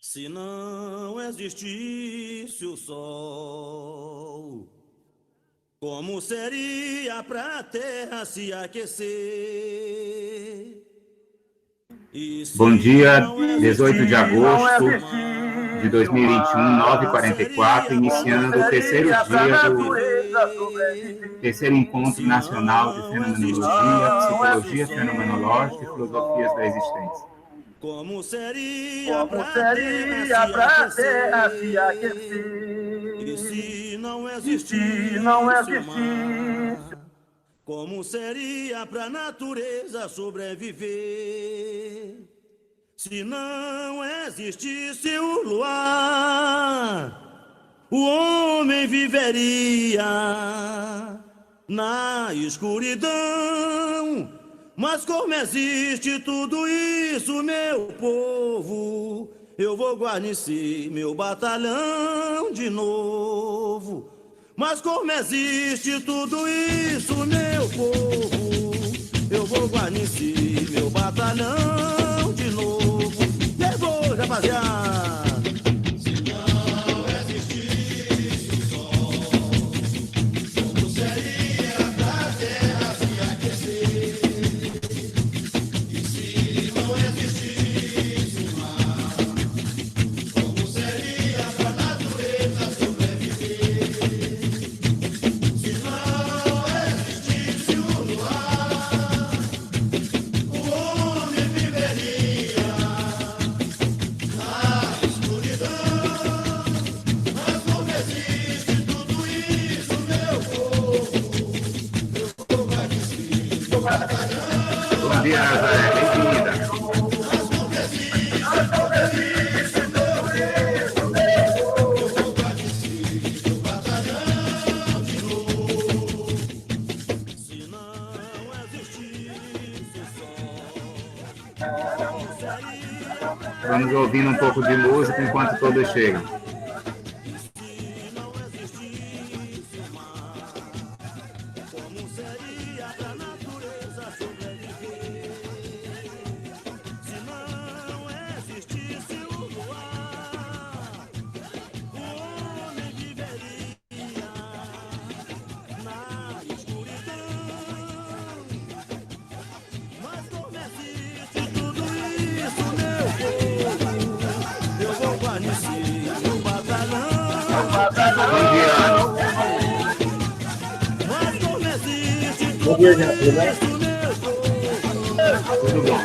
Se não existisse o sol, como seria pra terra se aquecer? Bom dia, 18 de agosto de 2021, 9h44, iniciando o terceiro dia do terceiro Encontro Nacional de Fenomenologia, Psicologia Fenomenológica e Filosofias da Existência. Como seria pra terra se aquecer? E se não existisse o mar? Como seria pra natureza sobreviver? Se não existisse o luar, o homem viveria na escuridão. Mas como existe tudo isso, meu povo, eu vou guarnecer meu batalhão de novo. Mas como existe tudo isso, meu povo, eu vou guarnecer meu batalhão de novo. Levou, rapaziada! Bom dia, Nazaré, bem-vinda. Vamos ouvindo um pouco de música enquanto todos chegam. Bom dia, gente. Tudo bem? Tudo bom.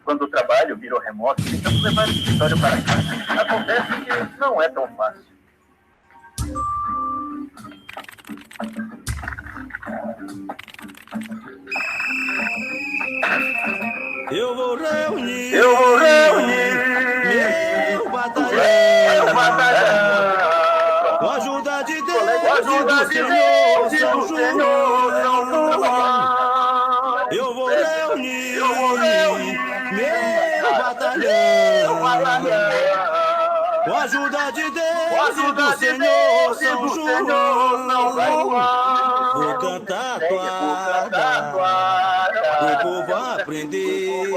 Quando o trabalho virou remoto, tentamos levar o escritório para casa. Acontece que não é tão fácil. Eu vou reunir meu batalhão com a ajuda de Deus e do Senhor São João. Eu vou reunir meu batalhão com a ajuda de Deus e do Senhor São João. Vou cantar toada, o povo aprender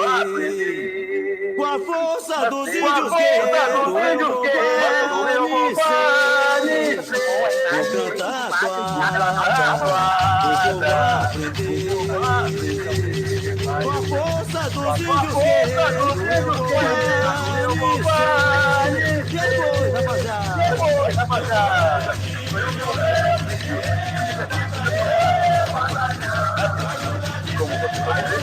com a força dos índios guerreiros. Eu vou guarnecer. Vou cantar toada, o povo aprender com a força dos índios guerreiros, meu bom vale. Depois, rapaziada. Depois, rapaziada. Como você pode ver,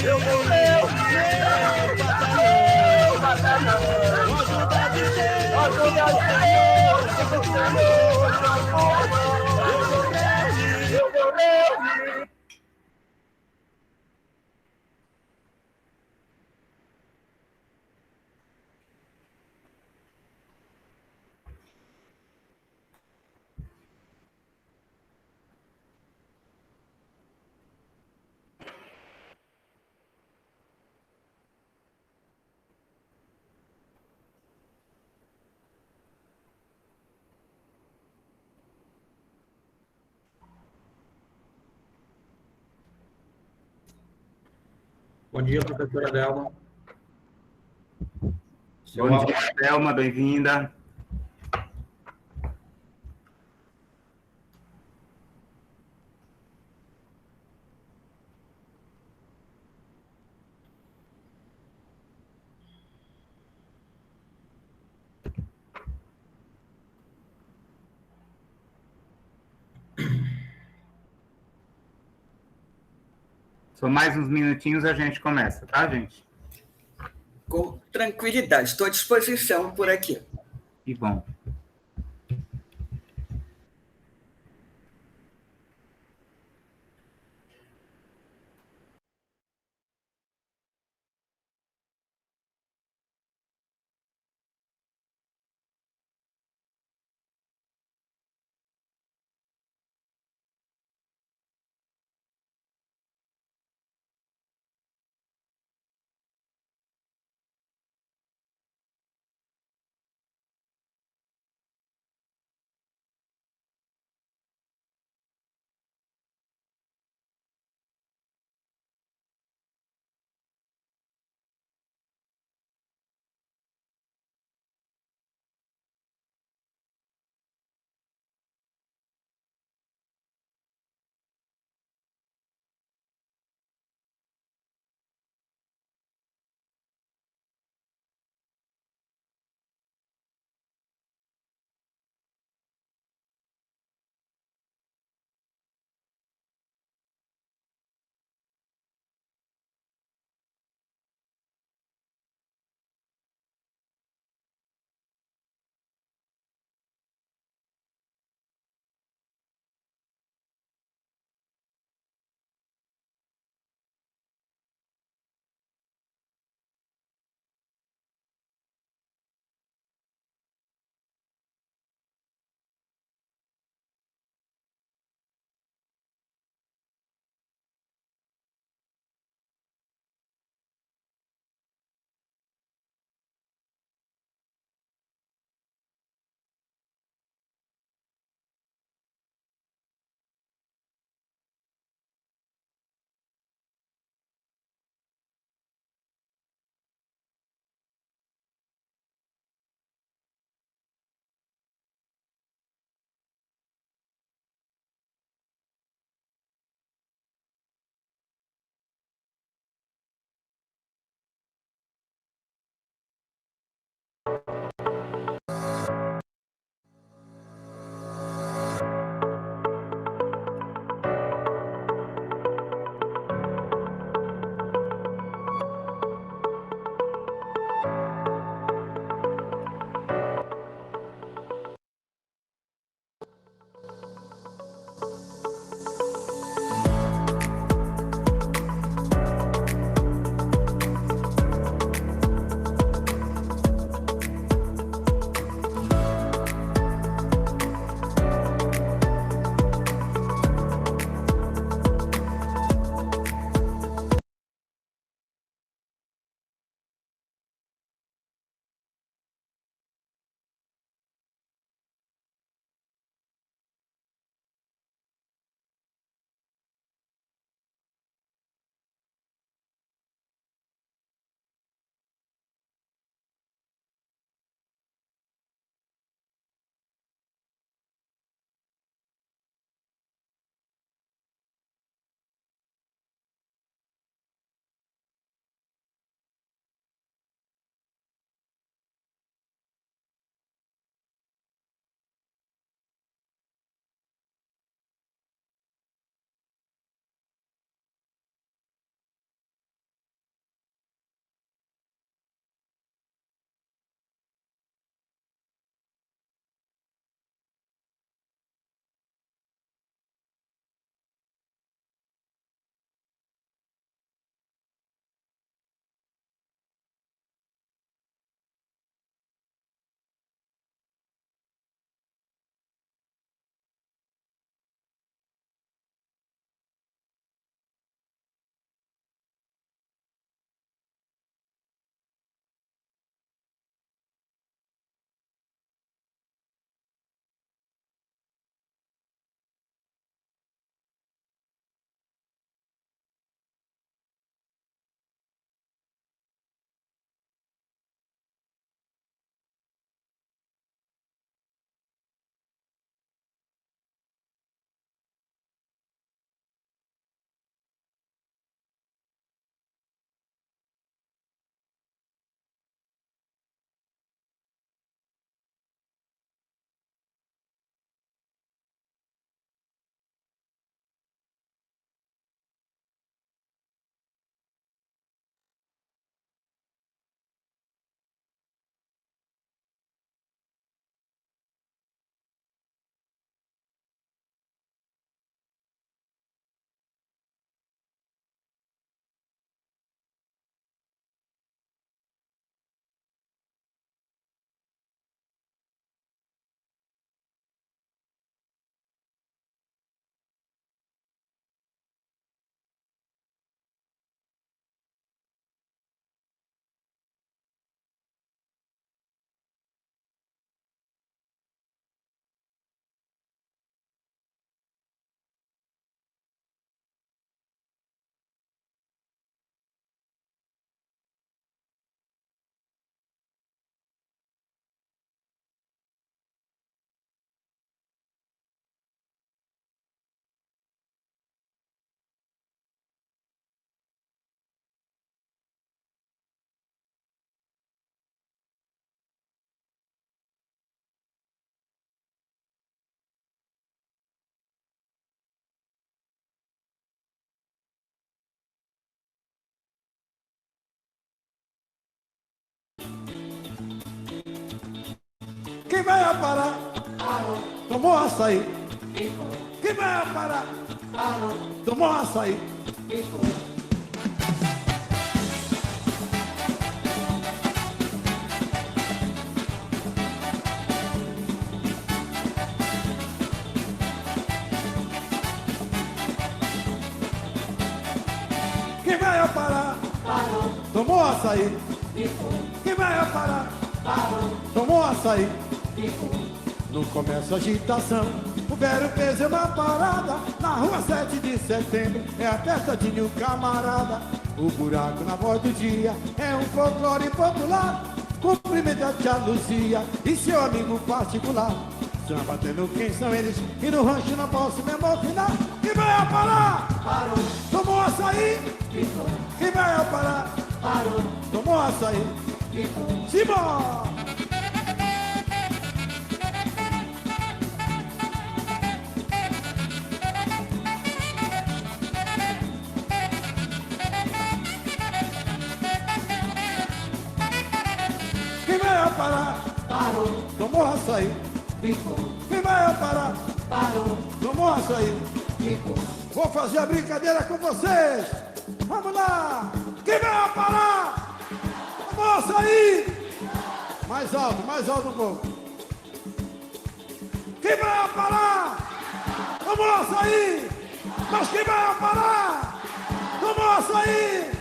Eu vou reunir meu batalhão, com a ajuda de Deus, do Senhor, eu vou reunir. Bom dia, professora Delma. Bom dia, Thelma, bem-vinda. Só mais uns minutinhos a gente começa, tá, gente? Com tranquilidade, estou à disposição por aqui. Que bom. Quem vai aparar? Tomou açaí. Quem vai aparar? Tomou açaí. Quem vai aparar? Tomou açaí. Quem vai aparar? Tomou açaí. Não começa a agitação. O Vero fez uma parada na rua 7 de setembro. É a festa de Nil Camarada. O buraco na voz do dia é um folclore popular. Cumprimento a tia Luzia e seu amigo particular. Samba tendo quem são eles e no rancho não posso me emocionar. Quem vai parar? Parou. Tomou açaí? Ficou. Quem vai parar? Parou. Tomou açaí? Ficou. Simão! Quem vai parar? Parou. Tomou açaí? Ficou. Quem vai parar? Parou. Tomou açaí? Ficou. Vou fazer a brincadeira com vocês. Vamos lá. Quem vai parar? Tomou açaí? Mais alto um pouco. Quem vai parar? Tomou açaí? Mas quem vai parar? Tomou açaí?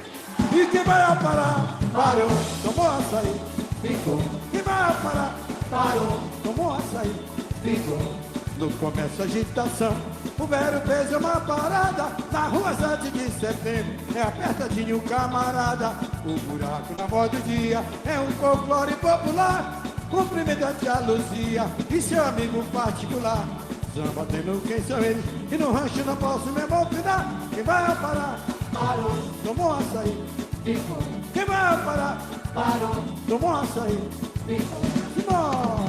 E quem vai parar? Parou. Tomou açaí? Ficou. Quem vai parar? Parou. Tomou açaí? Ficou. No começo agitação, o Vero fez uma parada na rua 7 de setembro. É apertadinho, camarada. O buraco na voz do dia é um folclore popular. Cumprimento a tia Luzia e seu amigo particular. Samba tendo quem são eles e no rancho não posso me emocionar. Quem vai parar? Parou. Tomou açaí? Ficou. Quem vai parar? Parou. Tomou açaí? Ficou. Simão!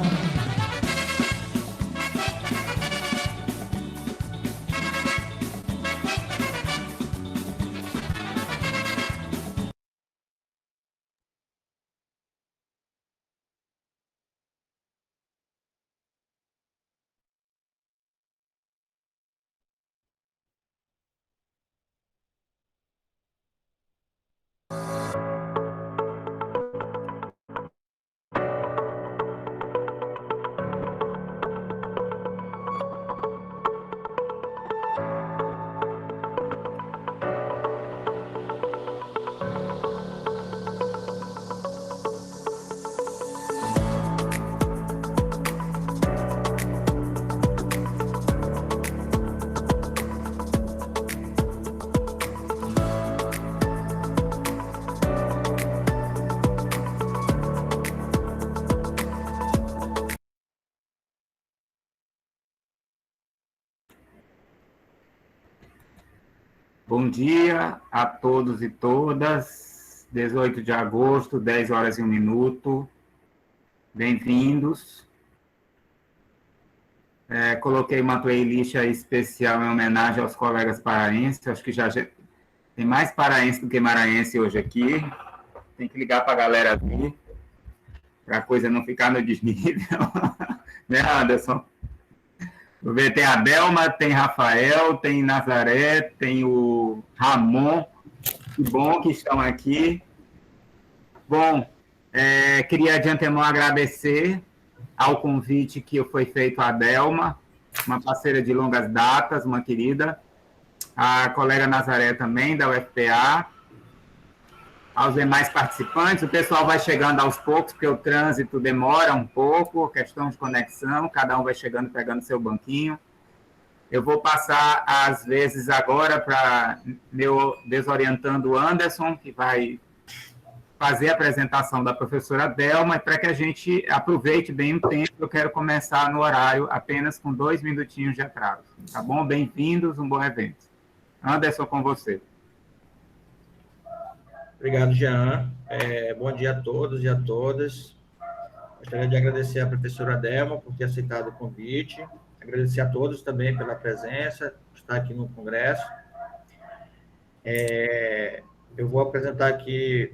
Bom dia a todos e todas. 18 de agosto, 10 horas e 1 minuto. Bem-vindos. Coloquei uma playlist especial em homenagem aos colegas paraenses. Acho que já tem mais paraense do que maranhense hoje aqui. Tem que ligar para a galera vir, para a coisa não ficar no desnível. Né, Anderson? Tem a Delma, tem Rafael, tem Nazaré, tem o Ramon. Que bom que estão aqui. Bom, queria de antemão agradecer ao convite que foi feito à Delma, uma parceira de longas datas, uma querida, a colega Nazaré também, da UFPA, aos demais participantes. O pessoal vai chegando aos poucos, porque o trânsito demora um pouco, questão de conexão, cada um vai chegando, pegando seu banquinho. Eu vou passar, às vezes, agora para meu desorientando Anderson, que vai fazer a apresentação da professora Delma, e para que a gente aproveite bem o tempo, eu quero começar no horário apenas com 2 minutinhos de atraso. Tá bom? Bem-vindos, um bom evento. Anderson, com você. Obrigado, Jean. Bom dia a todos e a todas. Gostaria de agradecer à professora Delma por ter aceitado o convite. Agradecer a todos também pela presença, estar aqui no congresso. Eu vou apresentar aqui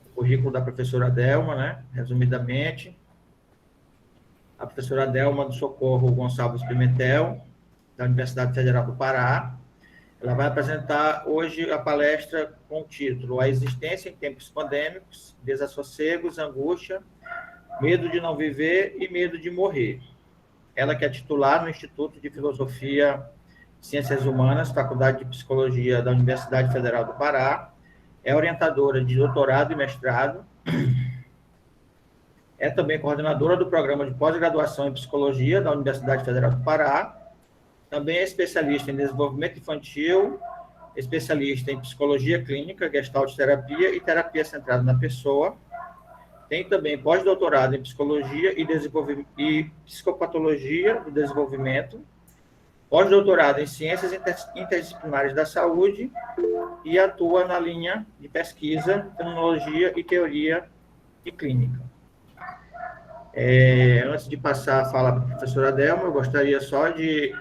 o currículo da professora Delma, né, resumidamente. a professora Delma do Socorro Gonçalves Pimentel, da Universidade Federal do Pará. Ela vai apresentar hoje a palestra com o título A Existência em Tempos Pandêmicos, Desassossegos, Angústia, Medo de Não Viver e Medo de Morrer. Ela que é titular no Instituto de Filosofia e Ciências Humanas, Faculdade de Psicologia da Universidade Federal do Pará, é orientadora de doutorado e mestrado, é também coordenadora do programa de pós-graduação em Psicologia da Universidade Federal do Pará, também é especialista em desenvolvimento infantil, especialista em psicologia clínica, gestalt terapia e terapia centrada na pessoa. Tem também pós-doutorado em psicologia e psicopatologia do desenvolvimento, pós-doutorado em ciências interdisciplinares da saúde e atua na linha de pesquisa, fenomenologia e teoria e clínica. Antes de passar a fala para a professora Delma, eu gostaria só de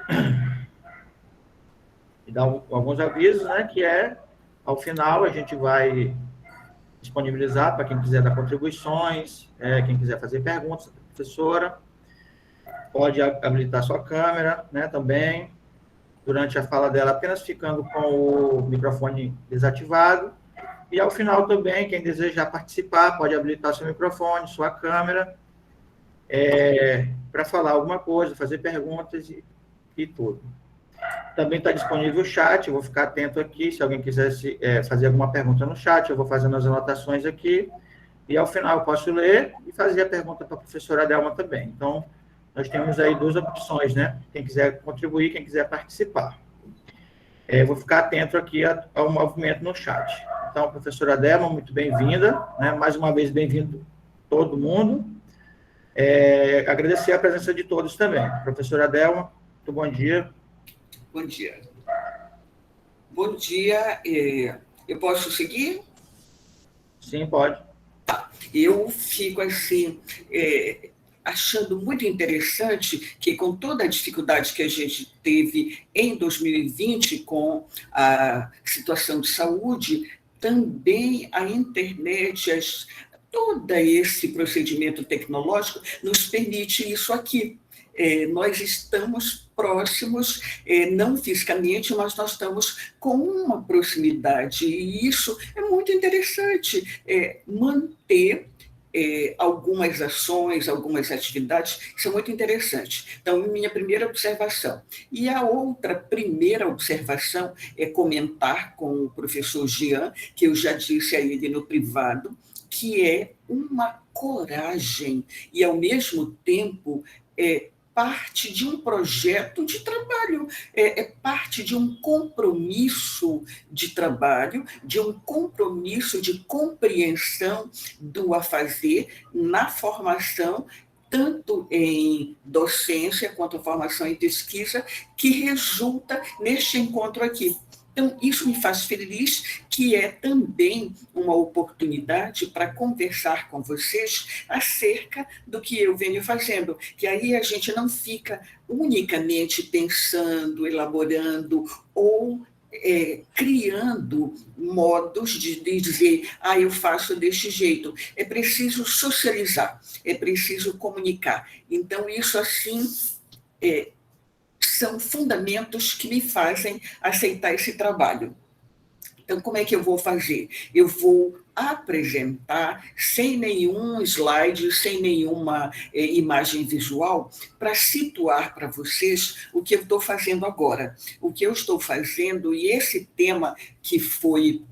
dar alguns avisos, né, que ao final, a gente vai disponibilizar para quem quiser dar contribuições, quem quiser fazer perguntas, a professora pode habilitar sua câmera, né, também, durante a fala dela, apenas ficando com o microfone desativado, e ao final também, quem desejar participar, pode habilitar seu microfone, sua câmera, para falar alguma coisa, fazer perguntas e tudo. Também está disponível o chat, eu vou ficar atento aqui, se alguém quiser fazer alguma pergunta no chat, eu vou fazendo as anotações aqui, e ao final eu posso ler e fazer a pergunta para a professora Delma também. Então, nós temos aí duas opções, né? Quem quiser contribuir, quem quiser participar. Vou ficar atento aqui ao movimento no chat. Então, professora Delma, muito bem-vinda, né? Mais uma vez, bem-vindo todo mundo. Agradecer a presença de todos também. Professora Delma, muito bom dia. Bom dia. Bom dia. Eu posso seguir? Sim, pode. Eu fico, assim, achando muito interessante que, com toda a dificuldade que a gente teve em 2020 com a situação de saúde, também a internet, todo esse procedimento tecnológico nos permite isso aqui. Nós estamos próximos, não fisicamente, mas nós estamos com uma proximidade, e isso é muito interessante, manter algumas ações, algumas atividades, isso é muito interessante. Então, minha primeira observação. E a outra primeira observação é comentar com o professor Jean, que eu já disse a ele no privado, que é uma coragem e, ao mesmo tempo, parte de um projeto de trabalho, parte de um compromisso de trabalho, de um compromisso de compreensão do afazer na formação, tanto em docência quanto formação em pesquisa, que resulta neste encontro aqui. Então, isso me faz feliz, que é também uma oportunidade para conversar com vocês acerca do que eu venho fazendo, que aí a gente não fica unicamente pensando, elaborando ou criando modos de dizer, eu faço deste jeito. É preciso socializar, é preciso comunicar. Então, isso, assim, são fundamentos que me fazem aceitar esse trabalho. Então, como é que eu vou fazer? Eu vou apresentar sem nenhum slide, sem nenhuma imagem visual, para situar para vocês o que eu estou fazendo agora. O que eu estou fazendo, e esse tema que foi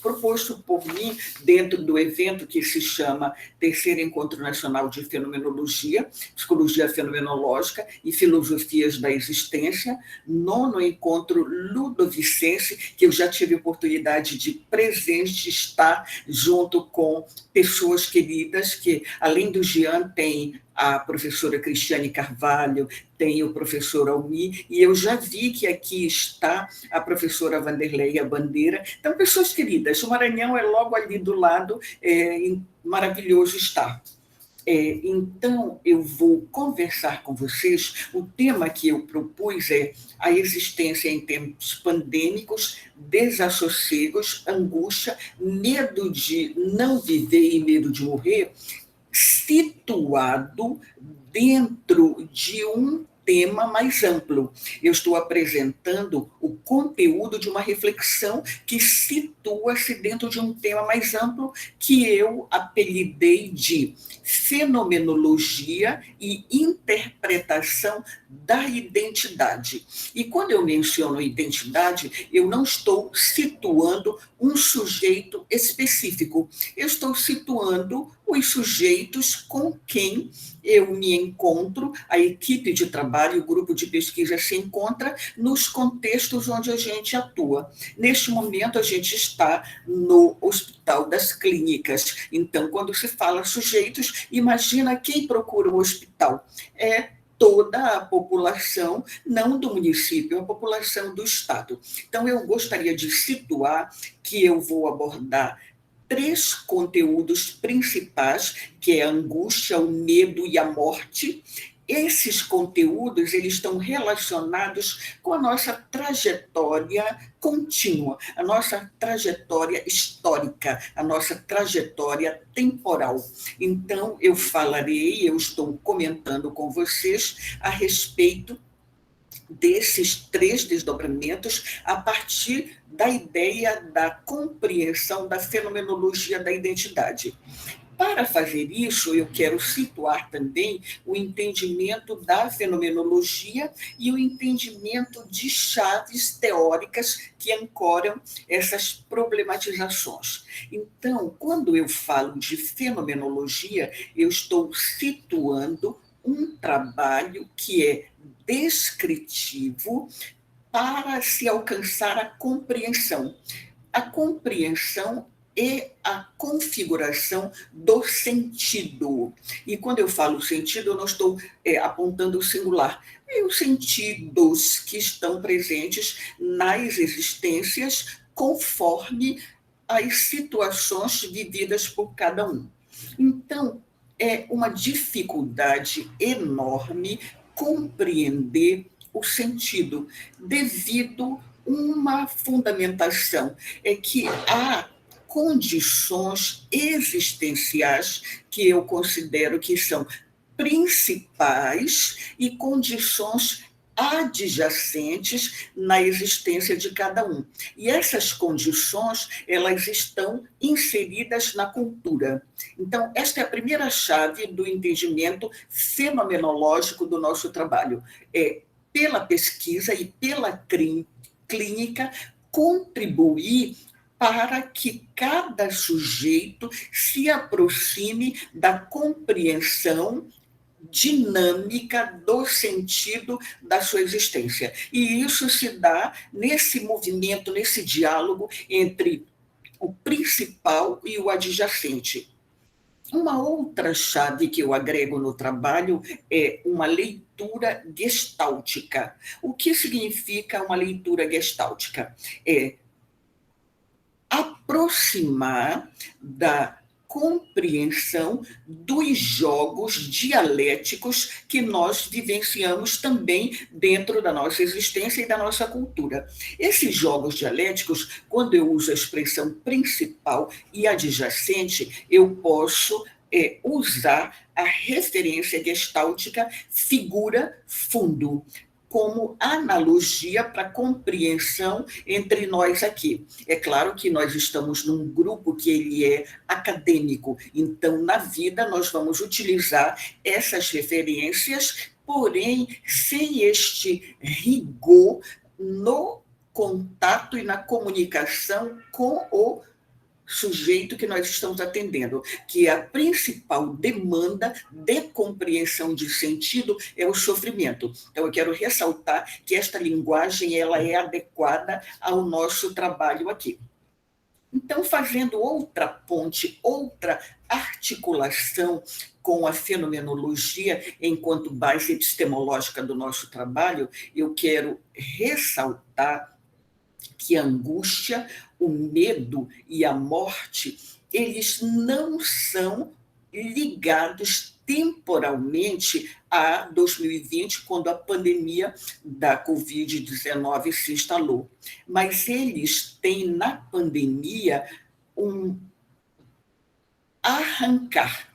proposto por mim dentro do evento que se chama Terceiro Encontro Nacional de Fenomenologia, Psicologia Fenomenológica e Filosofias da Existência, 9º Encontro Ludovicense, que eu já tive oportunidade de presente estar junto com pessoas queridas, que além do Jean tem a professora Cristiane Carvalho, tem o professor Almi, e eu já vi que aqui está a professora Vanderleia Bandeira. Então, pessoas queridas, o Maranhão é logo ali do lado, maravilhoso estar. Então, eu vou conversar com vocês. O tema que eu propus é a existência em tempos pandêmicos, desassossegos, angústia, medo de não viver e medo de morrer, situado dentro de um tema mais amplo. Eu estou apresentando o conteúdo de uma reflexão que situa-se dentro de um tema mais amplo que eu apelidei de fenomenologia e interpretação da identidade. E quando eu menciono identidade, eu não estou situando um sujeito específico, eu estou situando os sujeitos com quem eu me encontro, a equipe de trabalho, o grupo de pesquisa se encontra nos contextos onde a gente atua. Neste momento, a gente está no Hospital das Clínicas. Então, quando se fala sujeitos, imagina quem procura o hospital. É toda a população, não do município, a população do estado. Então, eu gostaria de situar que eu vou abordar 3 conteúdos principais, que é a angústia, o medo e a morte. Esses conteúdos, eles estão relacionados com a nossa trajetória contínua, a nossa trajetória histórica, a nossa trajetória temporal. Então, eu estou comentando com vocês a respeito desses 3 desdobramentos a partir da ideia da compreensão da fenomenologia da identidade. Para fazer isso, eu quero situar também o entendimento da fenomenologia e o entendimento de chaves teóricas que ancoram essas problematizações. Então, quando eu falo de fenomenologia, eu estou situando um trabalho que é descritivo para se alcançar a compreensão. A compreensão e a configuração do sentido. E quando eu falo sentido, eu não estou apontando o singular. É os sentidos que estão presentes nas existências conforme as situações vividas por cada um. Então, é uma dificuldade enorme compreender o sentido, devido uma fundamentação, é que há condições existenciais que eu considero que são principais e condições adjacentes na existência de cada um. E essas condições, elas estão inseridas na cultura. Então, esta é a primeira chave do entendimento fenomenológico do nosso trabalho. É, pela pesquisa e pela clínica, contribuir para que cada sujeito se aproxime da compreensão dinâmica do sentido da sua existência. E isso se dá nesse movimento, nesse diálogo entre o principal e o adjacente. Uma outra chave que eu agrego no trabalho é uma leitura gestáltica. O que significa uma leitura gestáltica? É aproximar da compreensão dos jogos dialéticos que nós vivenciamos também dentro da nossa existência e da nossa cultura. Esses jogos dialéticos, quando eu uso a expressão principal e adjacente, eu posso usar a referência gestáltica figura-fundo, como analogia para compreensão entre nós aqui. É claro que nós estamos num grupo que ele é acadêmico, então, na vida, nós vamos utilizar essas referências, porém, sem este rigor no contato e na comunicação com o sujeito que nós estamos atendendo, que a principal demanda de compreensão de sentido é o sofrimento. Então, eu quero ressaltar que esta linguagem ela é adequada ao nosso trabalho aqui. Então, fazendo outra ponte, outra articulação com a fenomenologia enquanto base epistemológica do nosso trabalho, eu quero ressaltar que a angústia, o medo e a morte, eles não são ligados temporalmente a 2020, quando a pandemia da Covid-19 se instalou. Mas eles têm na pandemia um arrancar.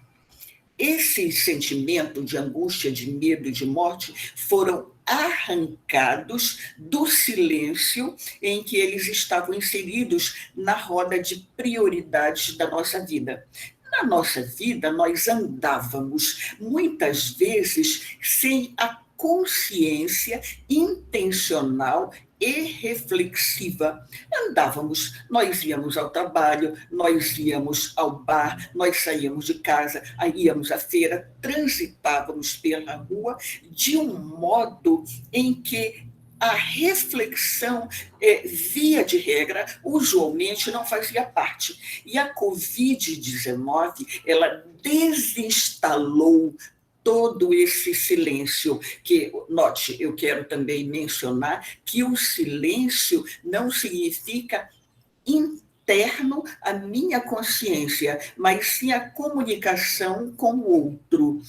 esse sentimento de angústia, de medo e de morte foram arrancados do silêncio em que eles estavam inseridos na roda de prioridades da nossa vida. Na nossa vida, nós andávamos muitas vezes sem a consciência intencional e reflexiva. Andávamos, nós íamos ao trabalho, nós íamos ao bar, nós saíamos de casa, íamos à feira, transitávamos pela rua de um modo em que a reflexão, via de regra, usualmente não fazia parte. E a Covid-19, ela desinstalou todo esse silêncio, que, note, eu quero também mencionar que o silêncio não significa interno à minha consciência, mas sim a comunicação com o outro.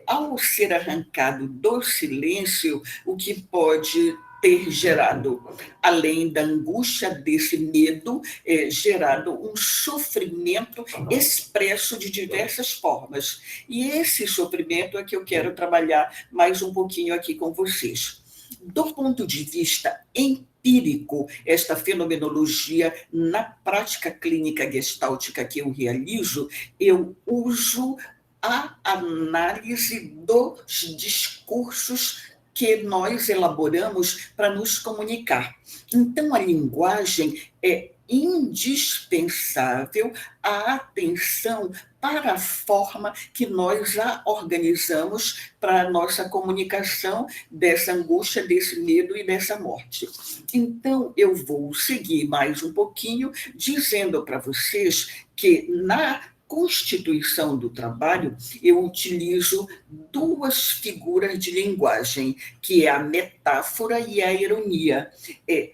Ao ser arrancado do silêncio, o que pode ter gerado, além da angústia desse medo, gerado um sofrimento expresso de diversas formas. E esse sofrimento é que eu quero trabalhar mais um pouquinho aqui com vocês. Do ponto de vista empírico, esta fenomenologia, na prática clínica gestáltica que eu realizo, eu uso a análise dos discursos que nós elaboramos para nos comunicar. Então, a linguagem é indispensável a atenção para a forma que nós a organizamos para a nossa comunicação dessa angústia, desse medo e dessa morte. Então, eu vou seguir mais um pouquinho, dizendo para vocês que na Constituição do Trabalho, eu utilizo duas figuras de linguagem, que é a metáfora e a ironia. É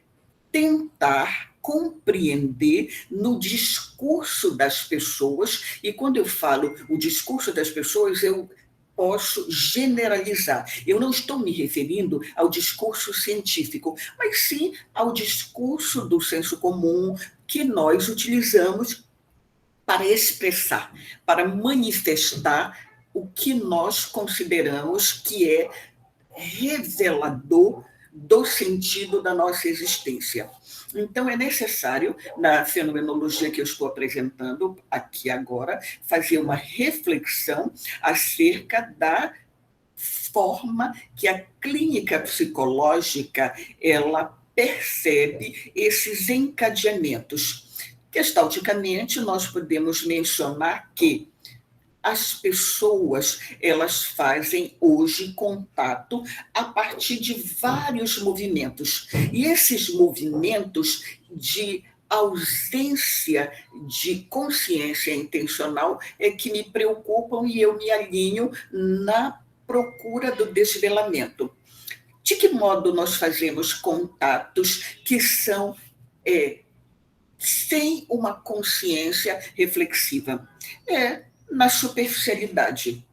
tentar compreender no discurso das pessoas, e quando eu falo o discurso das pessoas, eu posso generalizar. Eu não estou me referindo ao discurso científico, mas sim ao discurso do senso comum que nós utilizamos para expressar, para manifestar o que nós consideramos que é revelador do sentido da nossa existência. Então, é necessário, na fenomenologia que eu estou apresentando aqui agora, fazer uma reflexão acerca da forma que a clínica psicológica ela percebe esses encadeamentos. Gestalticamente, nós podemos mencionar que as pessoas, elas fazem hoje contato a partir de vários movimentos. E esses movimentos de ausência de consciência intencional é que me preocupam e eu me alinho na procura do desvelamento. De que modo nós fazemos contatos que são sem uma consciência reflexiva? Na superficialidade,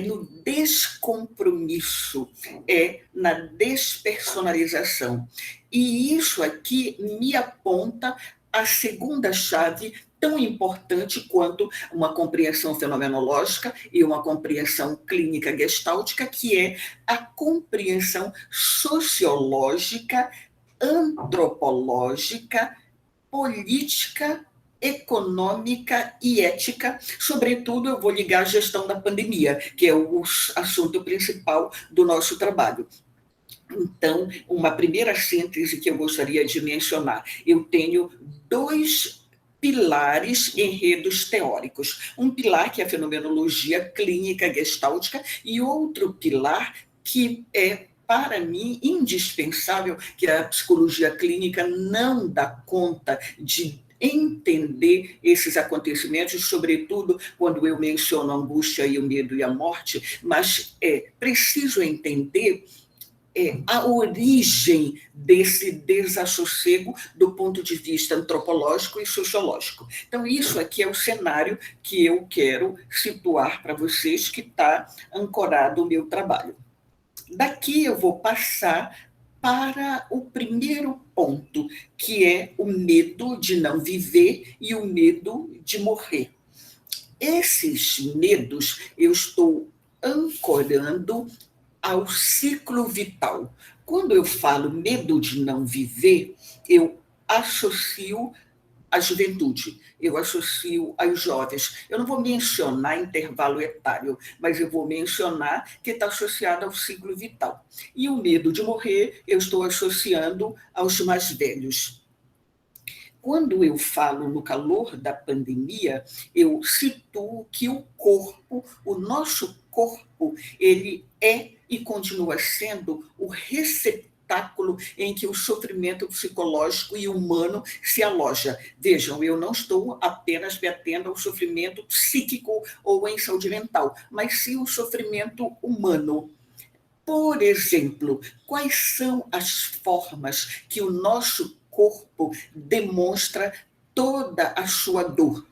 no descompromisso, na despersonalização. E isso aqui me aponta a segunda chave tão importante quanto uma compreensão fenomenológica e uma compreensão clínica gestáltica, que é a compreensão sociológica, antropológica, política, econômica e ética. Sobretudo, eu vou ligar a gestão da pandemia, que é o assunto principal do nosso trabalho. Então, uma primeira síntese que eu gostaria de mencionar: eu tenho dois pilares enredos teóricos. Um pilar que é a fenomenologia clínica gestáltica e outro pilar que é, para mim, indispensável, que a psicologia clínica não dá conta de entender esses acontecimentos, sobretudo quando eu menciono a angústia e o medo e a morte, mas é preciso entender a origem desse desassossego do ponto de vista antropológico e sociológico. Então, isso aqui é o cenário que eu quero situar para vocês, que está ancorado no meu trabalho. Daqui eu vou passar para o primeiro ponto, que é o medo de não viver e o medo de morrer. esses medos eu estou ancorando ao ciclo vital. Quando eu falo medo de não viver, eu associo a juventude, eu associo aos jovens. Eu não vou mencionar intervalo etário, mas eu vou mencionar que está associado ao ciclo vital. E o medo de morrer, eu estou associando aos mais velhos. Quando eu falo no calor da pandemia, eu situo que o corpo, o nosso corpo, ele é e continua sendo o receptáculo em que o sofrimento psicológico e humano se aloja. Vejam, eu não estou apenas me atendo ao sofrimento psíquico ou em saúde mental, mas sim o sofrimento humano. Por exemplo, quais são as formas que o nosso corpo demonstra toda a sua dor?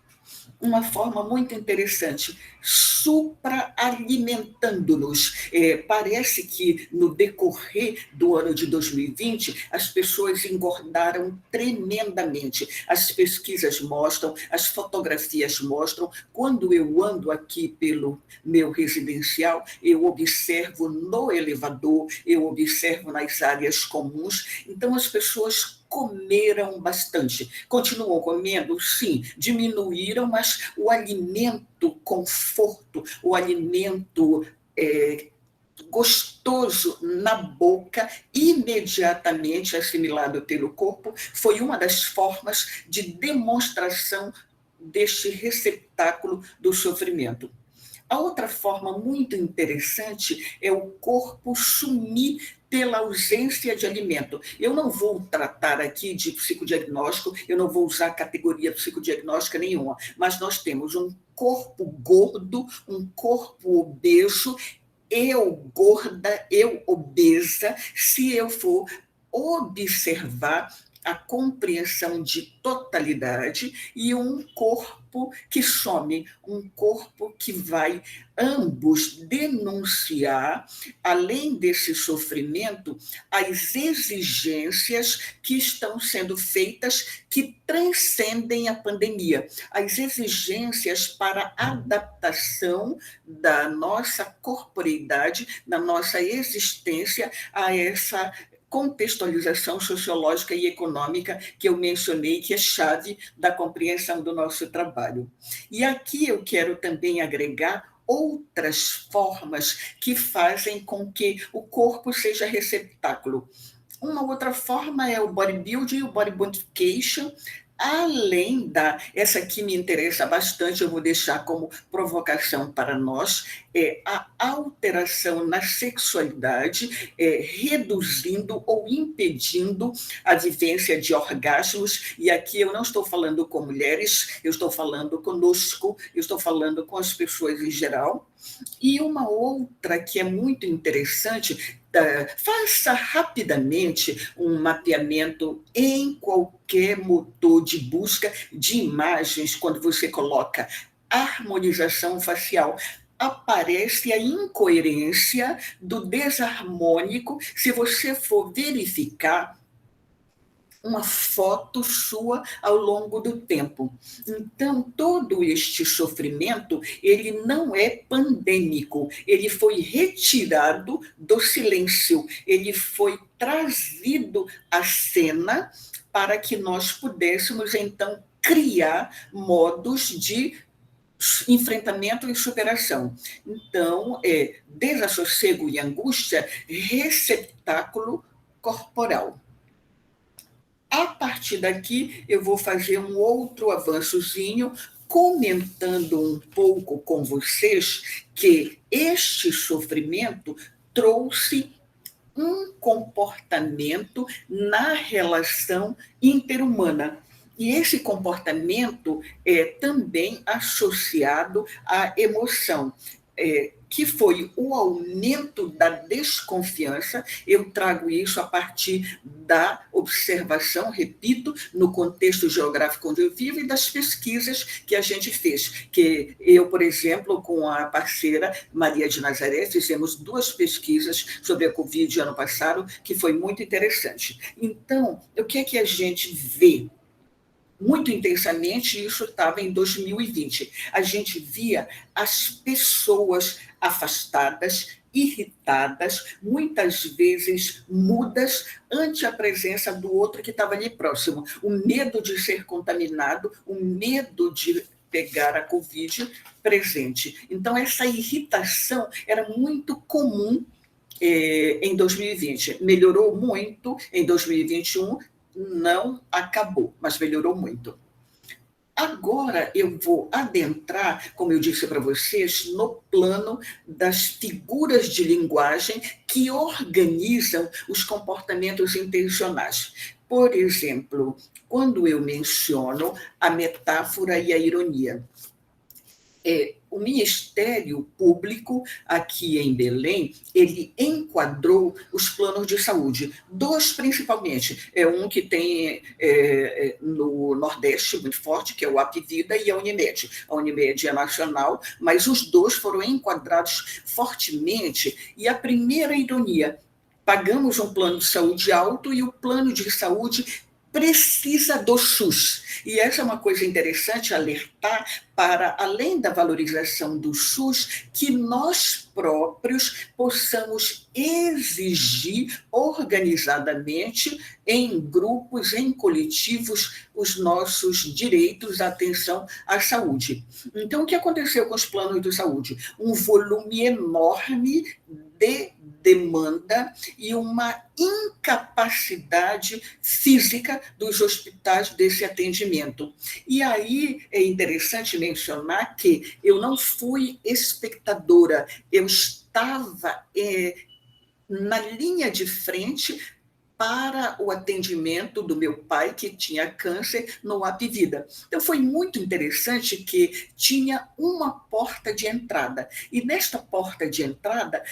Uma forma muito interessante, supraalimentando-nos. Parece que no decorrer do ano de 2020, as pessoas engordaram tremendamente. As pesquisas mostram, as fotografias mostram. Quando eu ando aqui pelo meu residencial, eu observo no elevador, eu observo nas áreas comuns. Então, as pessoas comeram bastante. Continuam comendo? Sim. Diminuíram, mas o alimento conforto, o alimento gostoso na boca, imediatamente assimilado pelo corpo, foi uma das formas de demonstração deste receptáculo do sofrimento. A outra forma muito interessante é o corpo sumir pela ausência de alimento. Eu não vou tratar aqui de psicodiagnóstico, eu não vou usar categoria psicodiagnóstica nenhuma, mas nós temos um corpo gordo, um corpo obeso, eu gorda, eu obesa, se eu for observar a compreensão de totalidade e um corpo que some, um corpo que vai ambos denunciar, além desse sofrimento, as exigências que estão sendo feitas que transcendem a pandemia, as exigências para adaptação da nossa corporeidade, da nossa existência a essa contextualização sociológica e econômica que eu mencionei, que é chave da compreensão do nosso trabalho. E aqui eu quero também agregar outras formas que fazem com que o corpo seja receptáculo. Uma outra forma é o bodybuilding e o body modification, além essa aqui me interessa bastante, eu vou deixar como provocação para nós, é a alteração na sexualidade, reduzindo ou impedindo a vivência de orgasmos, e aqui eu não estou falando com mulheres, eu estou falando conosco, eu estou falando com as pessoas em geral. E uma outra que é muito interessante, faça rapidamente um mapeamento em qualquer motor de busca de imagens, quando você coloca harmonização facial, aparece a incoerência do desarmônico, se você for verificar uma foto sua ao longo do tempo. Então, todo este sofrimento, ele não é pandêmico, ele foi retirado do silêncio, ele foi trazido à cena para que nós pudéssemos, então, criar modos de enfrentamento e superação. Então, desassossego e angústia, receptáculo corporal. A partir daqui, eu vou fazer um outro avançozinho, comentando um pouco com vocês que este sofrimento trouxe um comportamento na relação interhumana. E esse comportamento é também associado à emoção, que foi o aumento da desconfiança. Eu trago isso a partir da observação, repito, no contexto geográfico onde eu vivo e das pesquisas que a gente fez. Que eu, por exemplo, com a parceira Maria de Nazaré, fizemos 2 pesquisas sobre a Covid ano passado, que foi muito interessante. Então, o que é que a gente vê? muito intensamente, isso estava em 2020. A gente via as pessoas afastadas, irritadas, muitas vezes mudas ante a presença do outro que estava ali próximo. O medo de ser contaminado, o medo de pegar a Covid presente. Então, essa irritação era muito comum em 2020. Melhorou muito em 2021, não acabou, mas melhorou muito. Agora eu vou adentrar, como eu disse para vocês, no plano das figuras de linguagem que organizam os comportamentos intencionais. Por exemplo, quando eu menciono a metáfora e a ironia, o Ministério Público, aqui em Belém, ele enquadrou os planos de saúde, dois principalmente, um que tem no Nordeste muito forte, que é o Apvida, e a Unimed. A Unimed é nacional, mas os dois foram enquadrados fortemente, e a primeira ironia, pagamos um plano de saúde alto e o plano de saúde precisa do SUS. E essa é uma coisa interessante, alertar para, além da valorização do SUS, que nós próprios possamos exigir organizadamente, em grupos, em coletivos, os nossos direitos à atenção à saúde. Então, o que aconteceu com os planos de saúde? Um volume enorme de demanda e uma incapacidade física dos hospitais desse atendimento. E aí é interessante mencionar que eu não fui espectadora, eu estava na linha de frente para o atendimento do meu pai, que tinha câncer, no Apvida. Então, foi muito interessante que tinha uma porta de entrada. E nesta porta de entrada,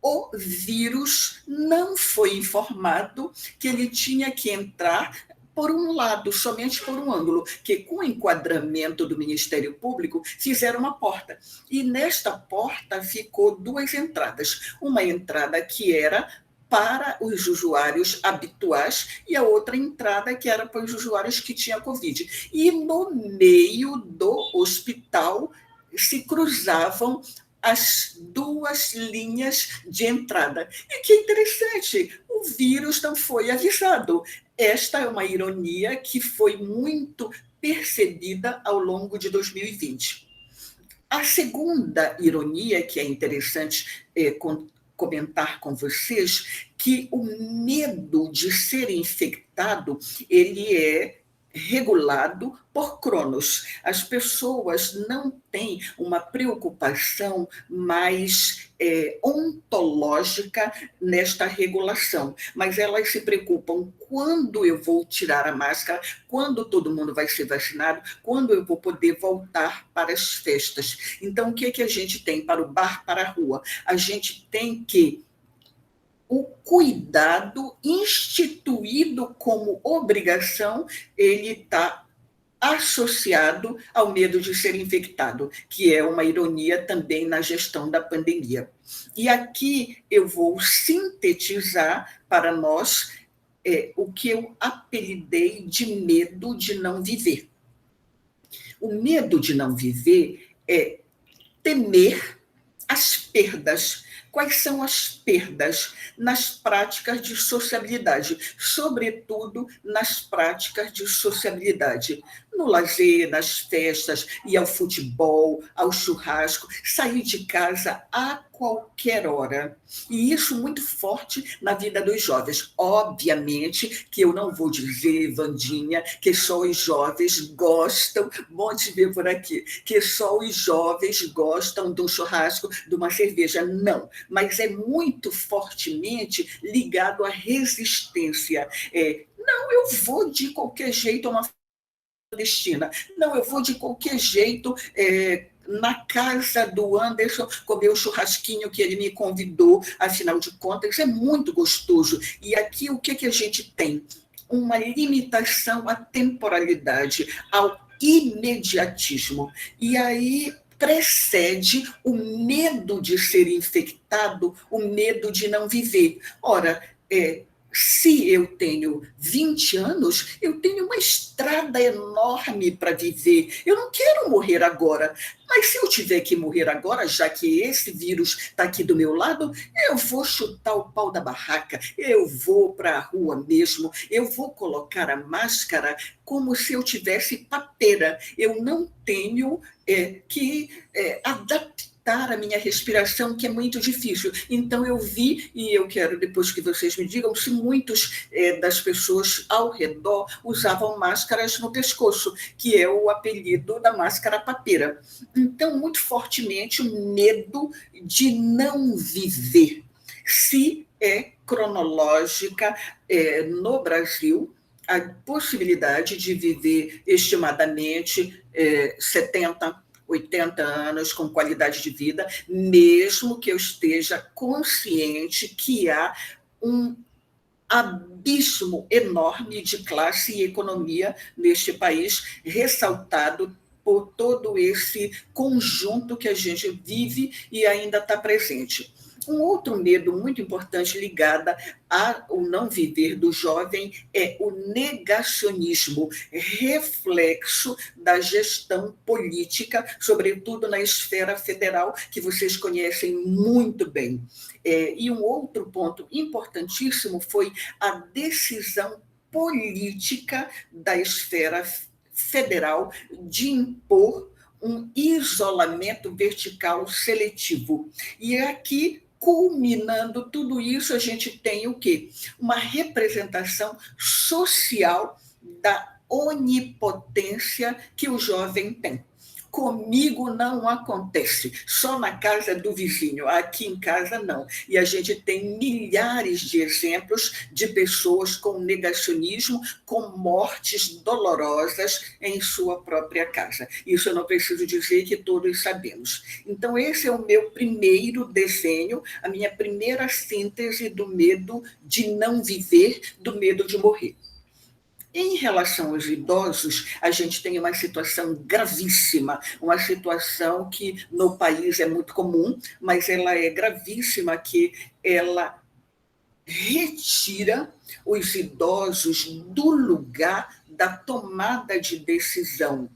o vírus não foi informado que ele tinha que entrar por um lado, somente por um ângulo, que com o enquadramento do Ministério Público fizeram uma porta. E nesta porta ficou duas entradas. Uma entrada que era para os usuários habituais e a outra entrada que era para os usuários que tinham Covid. E no meio do hospital se cruzavam as duas linhas de entrada. E que interessante, o vírus não foi avisado. Esta é uma ironia que foi muito percebida ao longo de 2020. A segunda ironia, que é interessante comentar com vocês, que o medo de ser infectado, ele é regulado por Cronos. As pessoas não têm uma preocupação mais ontológica nesta regulação, mas elas se preocupam quando eu vou tirar a máscara, quando todo mundo vai ser vacinado, quando eu vou poder voltar para as festas. Então, o que a gente tem para o bar, para a rua? A gente tem que o cuidado instituído como obrigação, ele está associado ao medo de ser infectado, que é uma ironia também na gestão da pandemia. E aqui eu vou sintetizar para nós o que eu apelidei de medo de não viver. O medo de não viver é temer as perdas. Quais são as perdas? Nas práticas de sociabilidade, sobretudo nas práticas de sociabilidade, no lazer, nas festas, ir ao futebol, ao churrasco, sair de casa a qualquer hora. E isso muito forte na vida dos jovens. Obviamente que eu não vou dizer, Vandinha, que só os jovens gostam, bom te ver por aqui, que só os jovens gostam de um churrasco, de uma cerveja. Não, mas é muito fortemente ligado à resistência. Não, eu vou de qualquer jeito a uma clandestina. Não, eu vou de qualquer jeito na casa do Anderson comer o churrasquinho que ele me convidou, afinal de contas, é muito gostoso. E aqui o que a gente tem? Uma limitação à temporalidade, ao imediatismo. E aí precede o medo de ser infectado, o medo de não viver. Ora, se eu tenho 20 anos, eu tenho uma estrada enorme para viver. Eu não quero morrer agora. Mas se eu tiver que morrer agora, já que esse vírus está aqui do meu lado, eu vou chutar o pau da barraca, eu vou para a rua mesmo, eu vou colocar a máscara como se eu tivesse papeira. Eu não tenho que adaptar a minha respiração, que é muito difícil. Então, eu vi, e eu quero depois que vocês me digam, se muitos das pessoas ao redor usavam máscaras no pescoço, que é o apelido da máscara papeira. Então, muito fortemente, o medo de não viver. Se é cronológica no Brasil, a possibilidade de viver estimadamente 70, 80 anos com qualidade de vida, mesmo que eu esteja consciente que há um abismo enorme de classe e economia neste país, ressaltado por todo esse conjunto que a gente vive e ainda está presente. Um outro medo muito importante ligado ao não viver do jovem é o negacionismo, reflexo da gestão política, sobretudo na esfera federal, que vocês conhecem muito bem. E um outro ponto importantíssimo foi a decisão política da esfera federal de impor um isolamento vertical seletivo. E aqui, culminando tudo isso, a gente tem o quê? Uma representação social da onipotência que o jovem tem. Comigo não acontece, só na casa do vizinho, aqui em casa não. E a gente tem milhares de exemplos de pessoas com negacionismo, com mortes dolorosas em sua própria casa. Isso eu não preciso dizer, que todos sabemos. Então, esse é o meu primeiro desenho, a minha primeira síntese do medo de não viver, do medo de morrer. Em relação aos idosos, a gente tem uma situação gravíssima, uma situação que no país é muito comum, mas ela é gravíssima, que ela retira os idosos do lugar da tomada de decisão,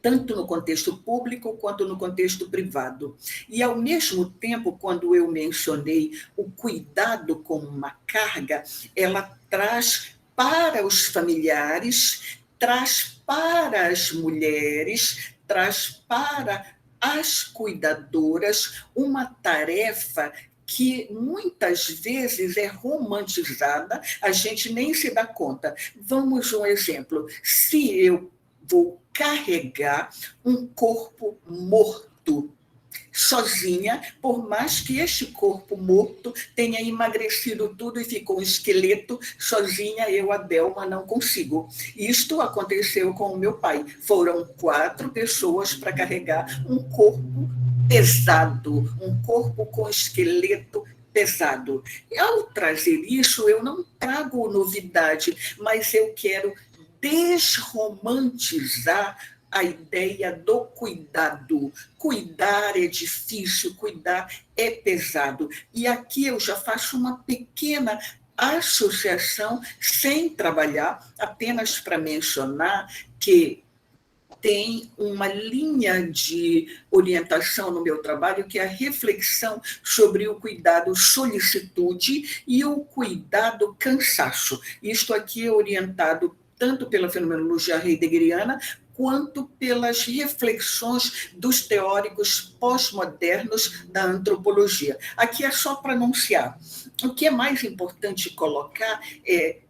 tanto no contexto público quanto no contexto privado. E, ao mesmo tempo, quando eu mencionei o cuidado como uma carga, ela traz para os familiares, traz para as mulheres, traz para as cuidadoras uma tarefa que muitas vezes é romantizada, a gente nem se dá conta. Vamos um exemplo. Se eu vou carregar um corpo morto sozinha, por mais que este corpo morto tenha emagrecido tudo e ficou um esqueleto, sozinha eu, Adelma, não consigo. Isto aconteceu com o meu pai. Foram 4 pessoas para carregar um corpo pesado, um corpo com esqueleto pesado. E, ao trazer isso, eu não trago novidade, mas eu quero desromantizar a ideia do cuidado. Cuidar é difícil, cuidar é pesado. E aqui eu já faço uma pequena associação, sem trabalhar, apenas para mencionar que tem uma linha de orientação no meu trabalho, que é a reflexão sobre o cuidado solicitude e o cuidado cansaço. Isto aqui é orientado tanto pela fenomenologia heideggeriana, quanto pelas reflexões dos teóricos pós-modernos da antropologia. Aqui é só para anunciar. O que é mais importante colocar é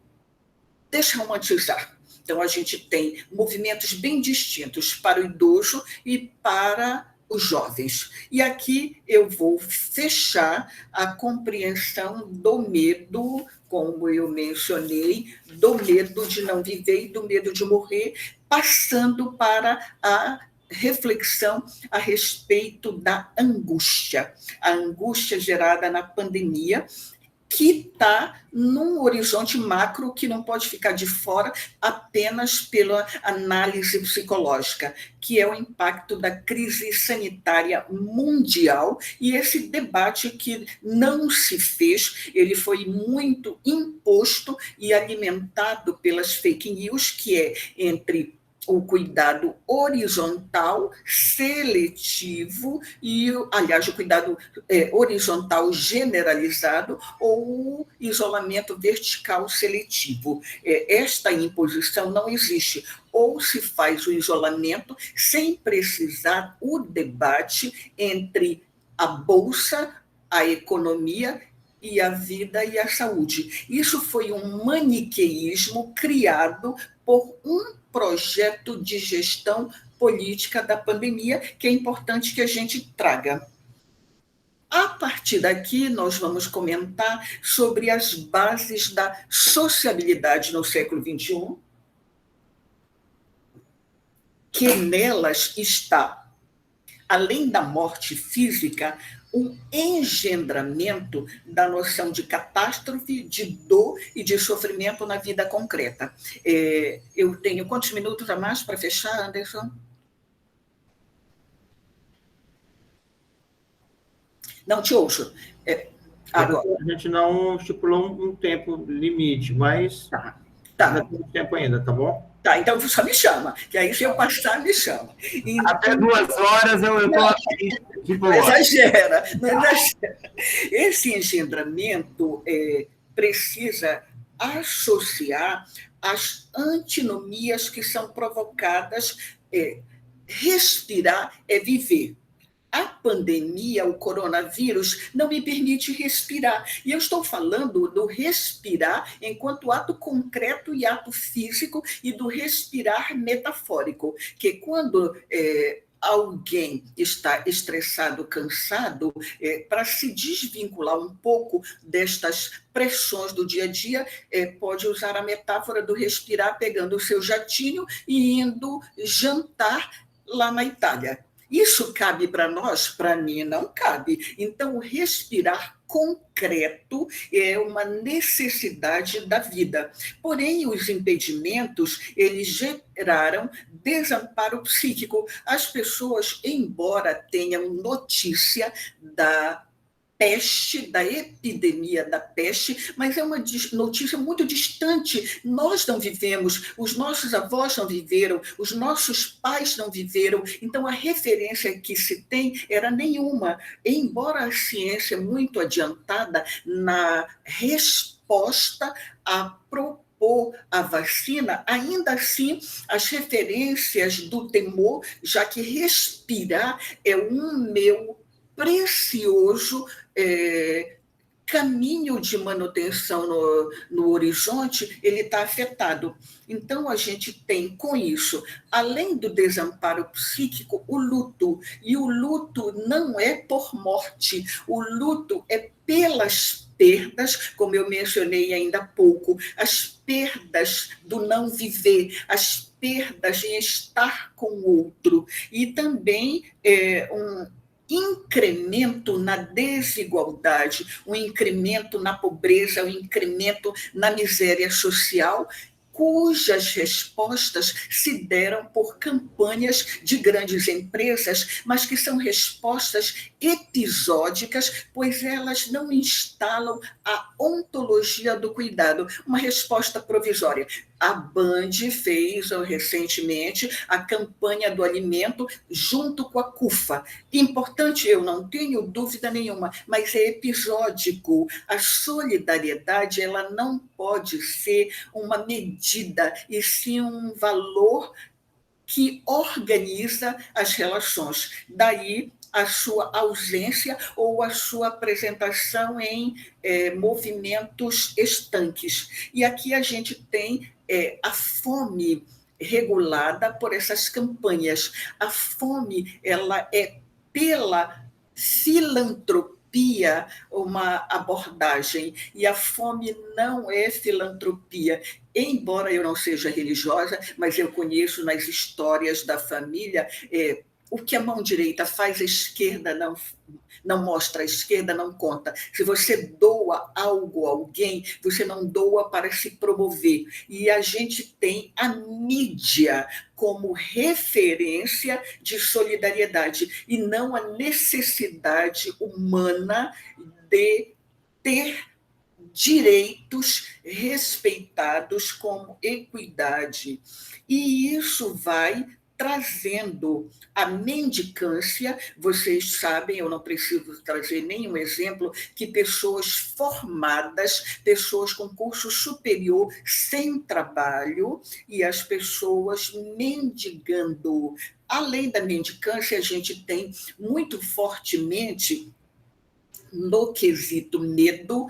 desromantizar. Então, a gente tem movimentos bem distintos para o idoso e para os jovens. E aqui eu vou fechar a compreensão do medo, como eu mencionei, do medo de não viver e do medo de morrer, passando para a reflexão a respeito da angústia. A angústia gerada na pandemia, que está num horizonte macro que não pode ficar de fora apenas pela análise psicológica, que é o impacto da crise sanitária mundial, e esse debate que não se fez, ele foi muito imposto e alimentado pelas fake news, que é entre o cuidado horizontal, seletivo, e, aliás, o cuidado horizontal generalizado ou o isolamento vertical seletivo. Esta imposição não existe. Ou se faz o isolamento sem precisar o debate entre a bolsa, a economia e a vida e a saúde. Isso foi um maniqueísmo criado por um projeto de gestão política da pandemia, que é importante que a gente traga. A partir daqui, nós vamos comentar sobre as bases da sociabilidade no século XXI, que nelas está, além da morte física, um engendramento da noção de catástrofe, de dor e de sofrimento na vida concreta. Eu tenho quantos minutos a mais para fechar, Anderson? Não te ouço. Agora. A gente não estipulou um tempo limite, mas tá. Ainda tem tempo ainda, tá bom? Tá, então só me chama, que aí se eu passar, me chama. Então, até 2 horas eu estou aqui. Não exagera, não exagera. Esse engendramento precisa associar as antinomias que são provocadas. Respirar é viver. A pandemia, o coronavírus, não me permite respirar. E eu estou falando do respirar enquanto ato concreto e ato físico, e do respirar metafórico, que quando alguém está estressado, cansado, para se desvincular um pouco destas pressões do dia a dia, pode usar a metáfora do respirar pegando o seu jatinho e indo jantar lá na Itália. Isso cabe para nós? Para mim, não cabe. Então, o respirar concreto é uma necessidade da vida. Porém, os impedimentos, eles geraram desamparo psíquico. As pessoas, embora tenham notícia da peste, da epidemia da peste, mas é uma notícia muito distante. Nós não vivemos, os nossos avós não viveram, os nossos pais não viveram, então a referência que se tem era nenhuma. Embora a ciência muito adiantada na resposta a propor a vacina, ainda assim as referências do temor, já que respirar é um meu precioso caminho de manutenção no horizonte, ele está afetado. Então, a gente tem, com isso, além do desamparo psíquico, o luto. E o luto não é por morte, o luto é pelas perdas, como eu mencionei ainda há pouco, as perdas do não viver, as perdas em estar com o outro. E também um incremento na desigualdade, um incremento na pobreza, um incremento na miséria social, cujas respostas se deram por campanhas de grandes empresas, mas que são respostas episódicas, pois elas não instalam a ontologia do cuidado, uma resposta provisória. A Band fez recentemente a campanha do alimento junto com a CUFA. Importante, eu não tenho dúvida nenhuma, mas é episódico. A solidariedade, ela não pode ser uma medida, e sim um valor que organiza as relações. Daí a sua ausência ou a sua apresentação em movimentos estanques. E aqui a gente tem a fome regulada por essas campanhas. A fome, ela é pela filantropia uma abordagem, e a fome não é filantropia. Embora eu não seja religiosa, mas eu conheço nas histórias da família o que a mão direita faz, a esquerda não mostra, a esquerda não conta. Se você doa algo a alguém, você não doa para se promover. E a gente tem a mídia como referência de solidariedade e não a necessidade humana de ter direitos respeitados como equidade. E isso vai trazendo a mendicância. Vocês sabem, eu não preciso trazer nenhum exemplo, que pessoas formadas, pessoas com curso superior, sem trabalho, e as pessoas mendigando. Além da mendicância, a gente tem muito fortemente, no quesito medo,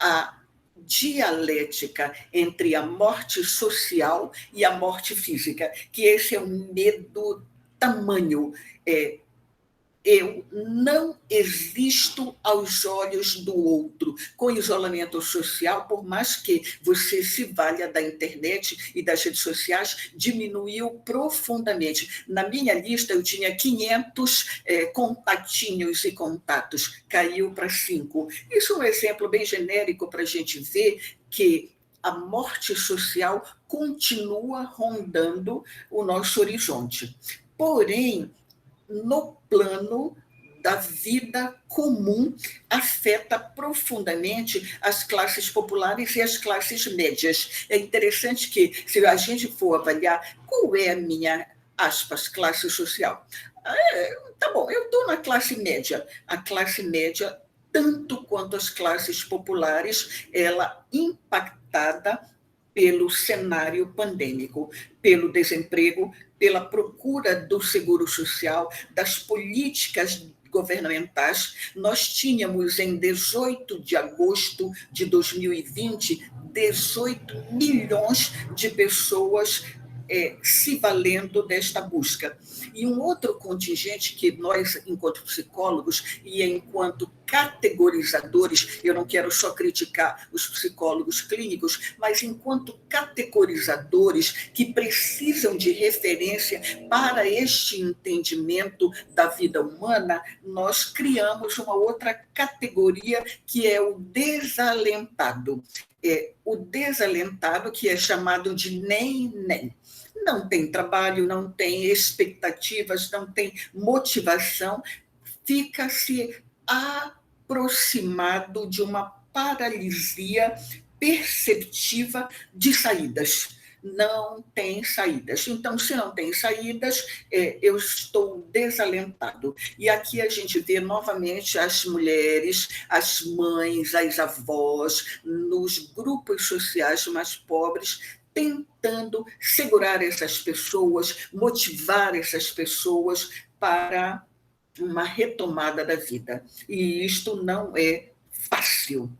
a dialética entre a morte social e a morte física, que esse é um medo tamanho. Eu não existo aos olhos do outro. Com isolamento social, por mais que você se valha da internet e das redes sociais, diminuiu profundamente. Na minha lista, eu tinha 500 contatinhos e contatos, caiu para 5. Isso é um exemplo bem genérico para a gente ver que a morte social continua rondando o nosso horizonte. Porém, no plano da vida comum, afeta profundamente as classes populares e as classes médias. É interessante que, se a gente for avaliar qual é a minha, aspas, classe social, tá bom, eu estou na classe média. A classe média, tanto quanto as classes populares, ela impactada pelo cenário pandêmico, pelo desemprego, pela procura do seguro social, das políticas governamentais. Nós tínhamos, em 18 de agosto de 2020, 18 milhões de pessoas se valendo desta busca. E um outro contingente que nós, enquanto psicólogos e enquanto categorizadores, eu não quero só criticar os psicólogos clínicos, mas enquanto categorizadores que precisam de referência para este entendimento da vida humana, nós criamos uma outra categoria que é o desalentado. O desalentado, que é chamado de nem. Não tem trabalho, não tem expectativas, não tem motivação, fica-se aproximado de uma paralisia perceptiva de saídas. Não tem saídas. Então, se não tem saídas, eu estou desalentado. E aqui a gente vê novamente as mulheres, as mães, as avós, nos grupos sociais mais pobres, tentando segurar essas pessoas, motivar essas pessoas para uma retomada da vida. E isto não é fácil.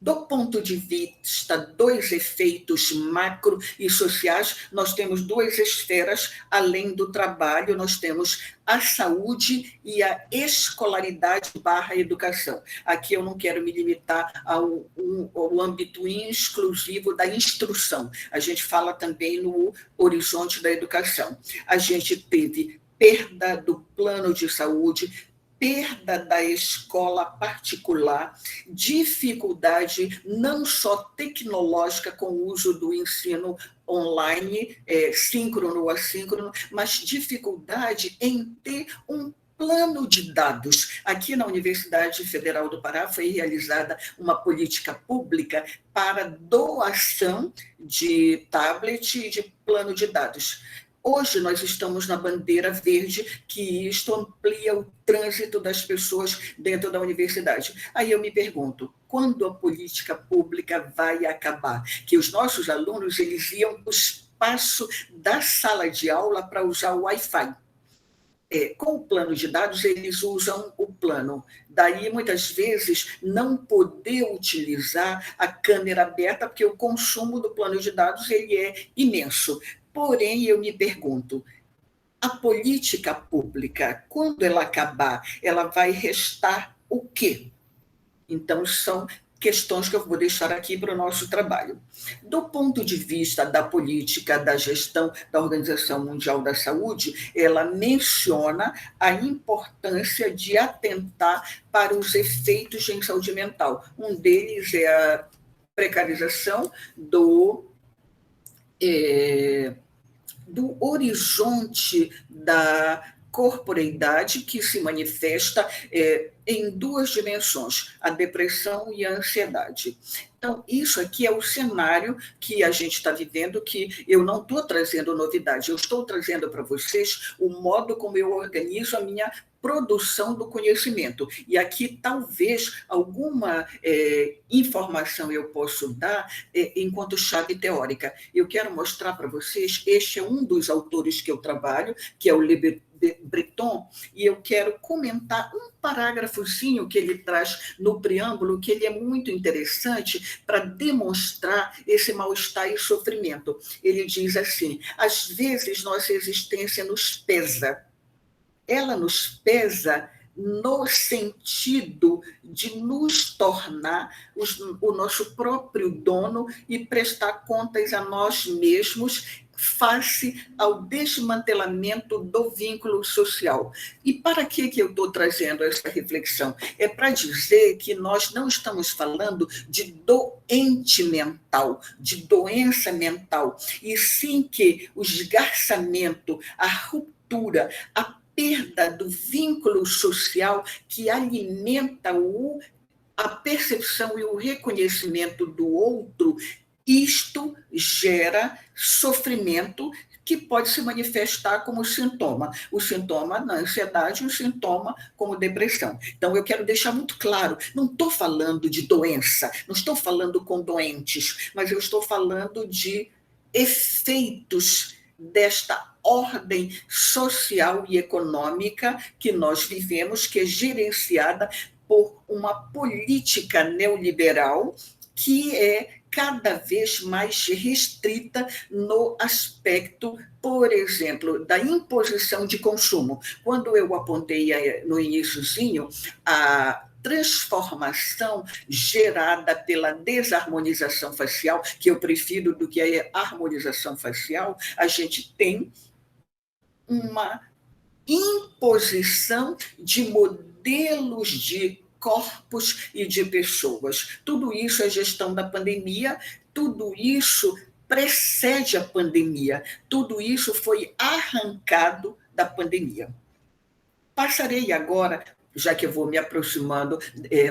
Do ponto de vista dos efeitos macro e sociais, nós temos duas esferas, além do trabalho, nós temos a saúde e a escolaridade / educação. Aqui eu não quero me limitar ao âmbito exclusivo da instrução. A gente fala também no horizonte da educação. A gente teve perda do plano de saúde, perda da escola particular, dificuldade não só tecnológica com o uso do ensino online, síncrono ou assíncrono, mas dificuldade em ter um plano de dados. Aqui na Universidade Federal do Pará foi realizada uma política pública para doação de tablet e de plano de dados. Hoje nós estamos na bandeira verde, que isto amplia o trânsito das pessoas dentro da universidade. Aí eu me pergunto, quando a política pública vai acabar? Que os nossos alunos eles iam para o espaço da sala de aula para usar o Wi-Fi. Com o plano de dados, eles usam o plano. Daí, muitas vezes, não poder utilizar a câmera aberta, porque o consumo do plano de dados ele é imenso. Porém, eu me pergunto, a política pública, quando ela acabar, ela vai restar o quê? Então, são questões que eu vou deixar aqui para o nosso trabalho. Do ponto de vista da política, da gestão da Organização Mundial da Saúde, ela menciona a importância de atentar para os efeitos em saúde mental. Um deles é a precarização do horizonte da corporeidade, que se manifesta em duas dimensões, a depressão e a ansiedade. Então, isso aqui é o cenário que a gente está vivendo, que eu não estou trazendo novidade, eu estou trazendo para vocês o modo como eu organizo a minha produção do conhecimento. E aqui, talvez, alguma informação eu posso dar enquanto chave teórica. Eu quero mostrar para vocês, este é um dos autores que eu trabalho, que é o Le Breton, e eu quero comentar um parágrafozinho que ele traz no preâmbulo, que ele é muito interessante para demonstrar esse mal-estar e sofrimento. Ele diz assim: às vezes nossa existência nos pesa. Ela nos pesa no sentido de nos tornar o nosso próprio dono e prestar contas a nós mesmos face ao desmantelamento do vínculo social. E para que eu estou trazendo essa reflexão? É para dizer que nós não estamos falando de doente mental, de doença mental, e sim que o esgarçamento, a ruptura, a perda do vínculo social que alimenta a percepção e o reconhecimento do outro, isto gera sofrimento que pode se manifestar como sintoma. O sintoma na ansiedade e o sintoma como depressão. Então, eu quero deixar muito claro, não estou falando de doença, não estou falando com doentes, mas eu estou falando de efeitos desta ordem social e econômica que nós vivemos, que é gerenciada por uma política neoliberal que é cada vez mais restrita no aspecto, por exemplo, da imposição de consumo. Quando eu apontei no iniciozinho a transformação gerada pela desarmonização facial, que eu prefiro do que a harmonização facial, a gente tem uma imposição de modelos de corpos e de pessoas. Tudo isso é gestão da pandemia, tudo isso precede a pandemia, tudo isso foi arrancado da pandemia. Passarei agora, já que eu vou me aproximando,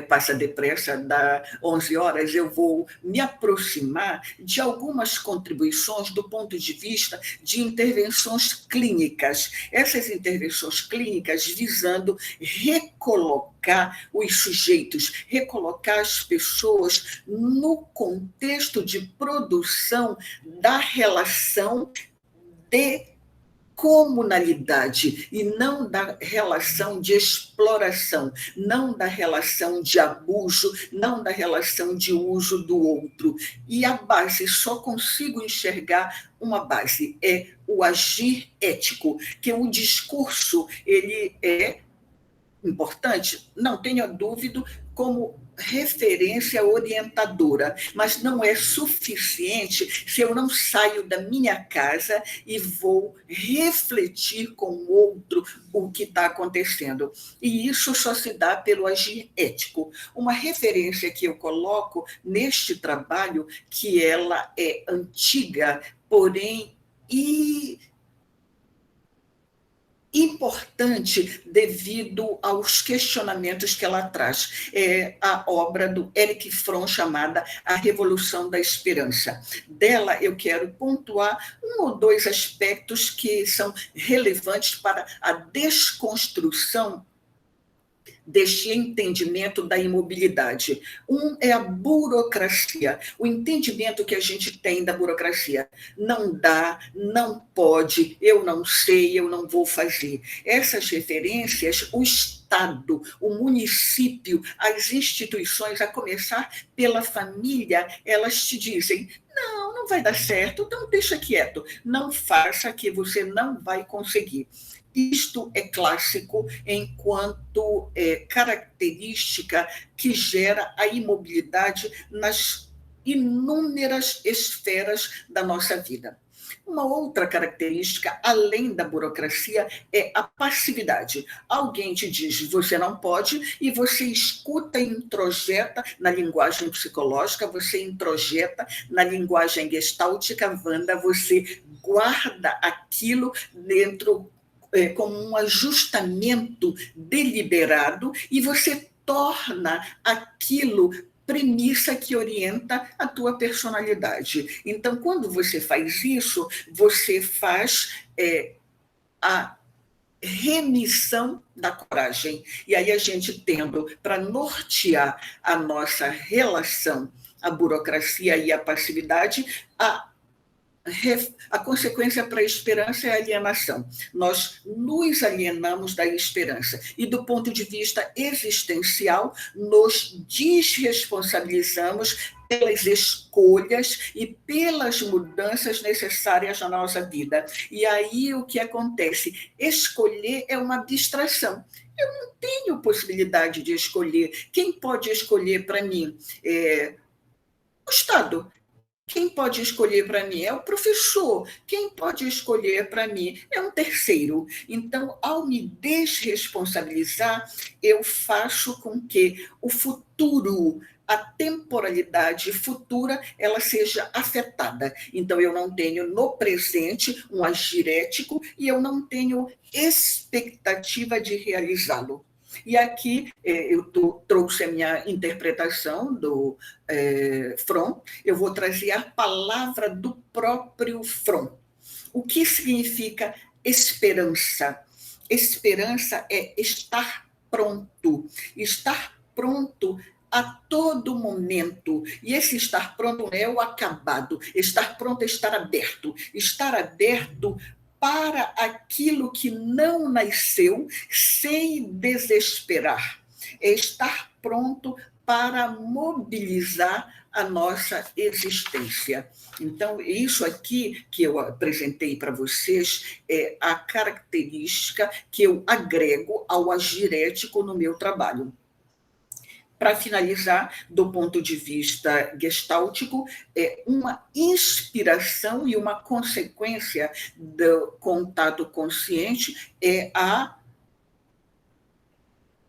passa depressa, dá 11 horas, eu vou me aproximar de algumas contribuições do ponto de vista de intervenções clínicas. Essas intervenções clínicas visando recolocar os sujeitos, recolocar as pessoas no contexto de produção da relação de comunalidade e não da relação de exploração, não da relação de abuso, não da relação de uso do outro. E a base, só consigo enxergar uma base, é o agir ético, que o discurso ele é importante, não tenha dúvida, como referência orientadora, mas não é suficiente se eu não saio da minha casa e vou refletir com o outro o que está acontecendo. E isso só se dá pelo agir ético. Uma referência que eu coloco neste trabalho, que ela é antiga, porém importante devido aos questionamentos que ela traz. É a obra do Erich Fromm chamada A Revolução da Esperança. Dela eu quero pontuar um ou dois aspectos que são relevantes para a desconstrução deste entendimento da imobilidade. Um é a burocracia, o entendimento que a gente tem da burocracia. Não dá, não pode, eu não sei, eu não vou fazer. Essas referências, o Estado, o município, as instituições, a começar pela família, elas te dizem: não vai dar certo, então deixa quieto, não faça que você não vai conseguir. Isto é clássico enquanto característica que gera a imobilidade nas inúmeras esferas da nossa vida. Uma outra característica, além da burocracia, é a passividade. Alguém te diz, você não pode, e você escuta e introjeta na linguagem psicológica, você introjeta na linguagem gestáltica, Wanda, você guarda aquilo dentro como um ajustamento deliberado e você torna aquilo premissa que orienta a tua personalidade. Então, quando você faz isso, você faz a remissão da coragem. E aí a gente tendo para nortear a nossa relação, a burocracia e a passividade, a consequência para a esperança é a alienação. Nós nos alienamos da esperança. E, do ponto de vista existencial, nos desresponsabilizamos pelas escolhas e pelas mudanças necessárias na nossa vida. E aí o que acontece? Escolher é uma abstração. Eu não tenho possibilidade de escolher. Quem pode escolher para mim? O Estado. Quem pode escolher para mim é o professor. Quem pode escolher para mim é um terceiro. Então, ao me desresponsabilizar, eu faço com que o futuro, a temporalidade futura, ela seja afetada. Então, eu não tenho no presente um agir ético e eu não tenho expectativa de realizá-lo. E aqui eu trouxe a minha interpretação do Fromm, eu vou trazer a palavra do próprio Fromm. O que significa esperança? Esperança é estar pronto a todo momento. E esse estar pronto não é o acabado, estar pronto é estar aberto para aquilo que não nasceu sem desesperar. É estar pronto para mobilizar a nossa existência. Então, isso aqui que eu apresentei para vocês é a característica que eu agrego ao agir ético no meu trabalho. Para finalizar, do ponto de vista gestáltico, uma inspiração e uma consequência do contato consciente é a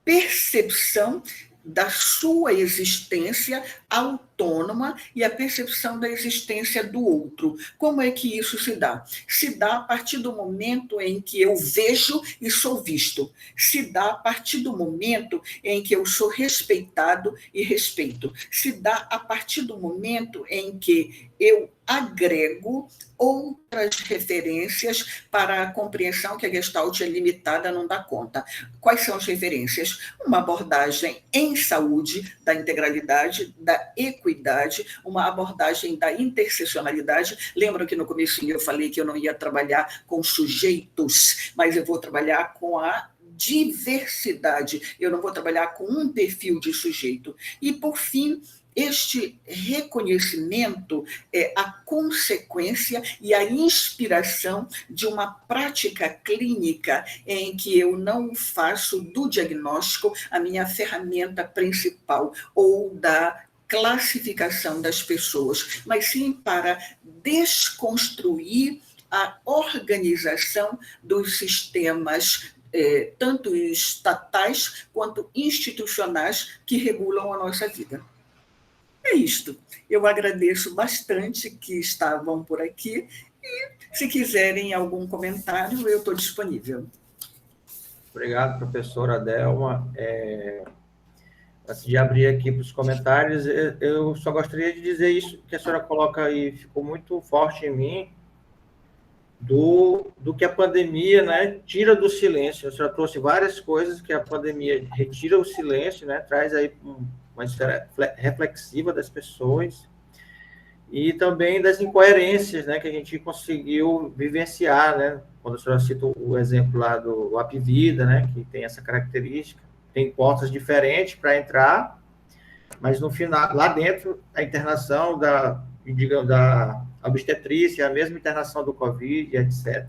percepção da sua existência autônoma e a percepção da existência do outro. Como é que isso se dá? Se dá a partir do momento em que eu vejo e sou visto. Se dá a partir do momento em que eu sou respeitado e respeito. Se dá a partir do momento em que eu agrego outras referências para a compreensão que a Gestalt é limitada, não dá conta. Quais são as referências? Uma abordagem em saúde da integralidade, da equidade, uma abordagem da interseccionalidade. Lembram que no comecinho eu falei que eu não ia trabalhar com sujeitos, mas eu vou trabalhar com a diversidade. Eu não vou trabalhar com um perfil de sujeito. E, por fim, este reconhecimento é a consequência e a inspiração de uma prática clínica em que eu não faço do diagnóstico a minha ferramenta principal ou da classificação das pessoas, mas sim para desconstruir a organização dos sistemas tanto estatais quanto institucionais que regulam a nossa vida. É isto. Eu agradeço bastante que estavam por aqui e, se quiserem algum comentário, eu estou disponível. Obrigado, professora Delma. Antes de abrir aqui para os comentários, eu só gostaria de dizer isso que a senhora coloca aí, ficou muito forte em mim, do que a pandemia, né, tira do silêncio. A senhora trouxe várias coisas que a pandemia retira o silêncio, né, traz aí uma esfera reflexiva das pessoas e também das incoerências, né, que a gente conseguiu vivenciar, né, quando a senhora cita o exemplo lá do Apvida, né, que tem essa característica, tem portas diferentes para entrar, mas no final, lá dentro, a internação da obstetrícia, a mesma internação do Covid, etc.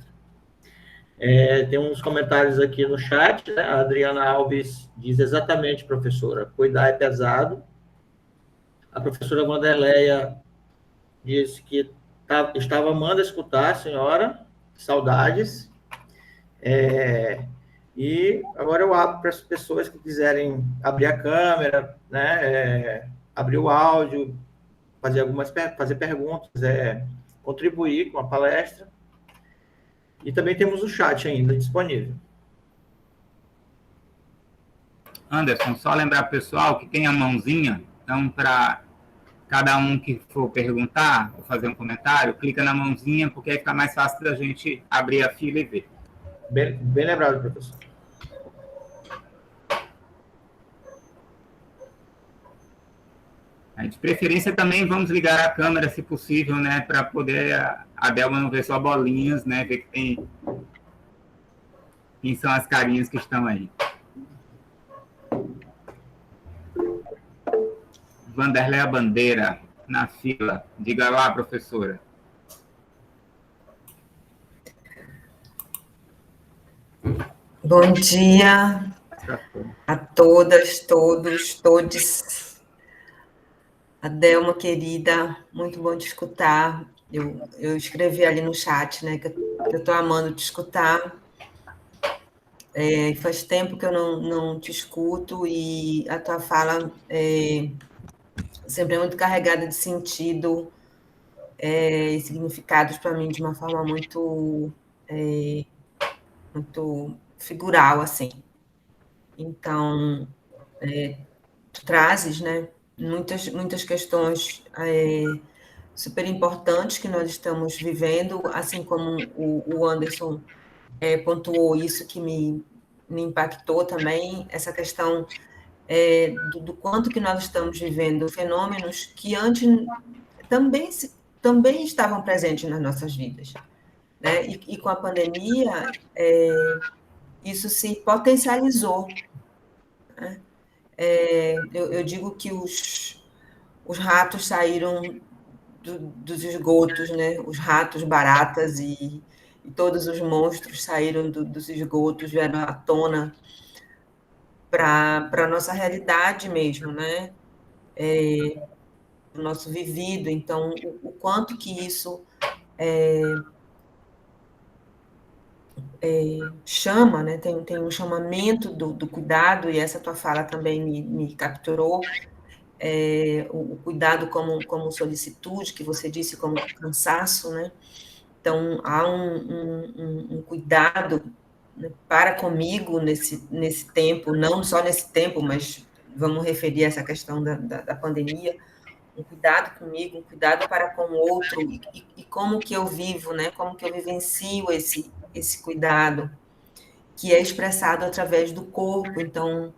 Tem uns comentários aqui no chat, né? A Adriana Alves diz exatamente, professora, cuidar é pesado. A professora Wanderleia disse que estava amando escutar a senhora, saudades. E agora eu abro para as pessoas que quiserem abrir a câmera, né? Abrir o áudio, fazer perguntas, contribuir com a palestra. E também temos o chat ainda disponível. Anderson, só lembrar pessoal que tem a mãozinha, então para cada um que for perguntar ou fazer um comentário, clica na mãozinha, porque aí fica mais fácil da gente abrir a fila e ver. Bem lembrado, professor. De preferência também vamos ligar a câmera, se possível, né, para poder a Delma não ver só bolinhas, né, ver que quem são as carinhas que estão aí. Wanderleia Bandeira, na fila. Diga lá, professora. Bom dia a todas, todos. A Delma, querida, muito bom te escutar. Eu escrevi ali no chat, né, que eu estou amando te escutar. Faz tempo que eu não te escuto e a tua fala sempre é muito carregada de sentido e significados para mim de uma forma muito figural, assim. Então, tu trazes, né, muitas questões super importantes que nós estamos vivendo, assim como o Anderson pontuou isso que me impactou também, essa questão do quanto que nós estamos vivendo fenômenos que antes também estavam presentes nas nossas vidas, né? E com a pandemia, isso se potencializou, né? Eu digo que os ratos saíram dos esgotos, né? Os ratos, baratas e todos os monstros saíram dos esgotos, vieram à tona para a nossa realidade mesmo, né? O nosso vivido. Então, o quanto que isso chama, né? Tem um chamamento do cuidado, e essa tua fala também me capturou, o cuidado como solicitude, que você disse, como cansaço, né? Então, há um cuidado, né, para comigo nesse tempo, não só nesse tempo, mas vamos referir a essa questão da pandemia, um cuidado comigo, um cuidado para com o outro, e como que eu vivo, né? Como que eu vivencio esse cuidado, que é expressado através do corpo. Então,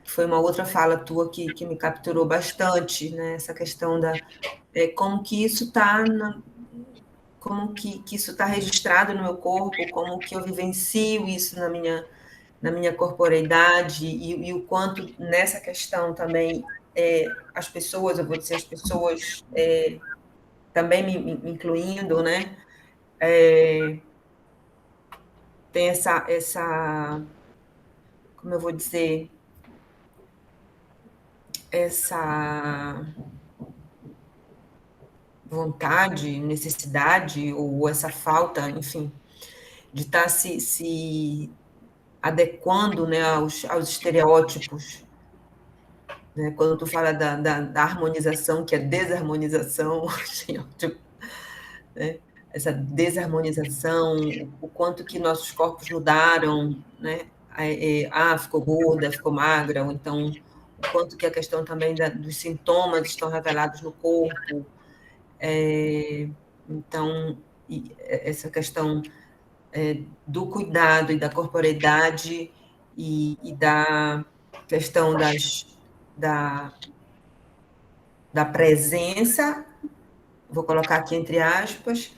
foi uma outra fala tua que me capturou bastante, né? Essa questão como que isso está como que isso está registrado no meu corpo, como que eu vivencio isso na minha corporeidade, e o quanto nessa questão também as pessoas, eu vou dizer as pessoas, também me incluindo, né? Tem essa, como eu vou dizer, essa vontade, necessidade, ou essa falta, enfim, de estar se adequando, né, aos estereótipos, né? Quando tu fala da harmonização, que é desarmonização, né? Essa desarmonização, o quanto que nossos corpos mudaram, né? Ficou gorda, ficou magra, ou então o quanto que a questão também dos sintomas estão revelados no corpo. Então, essa questão do cuidado e da corporeidade, e da questão da presença, vou colocar aqui entre aspas,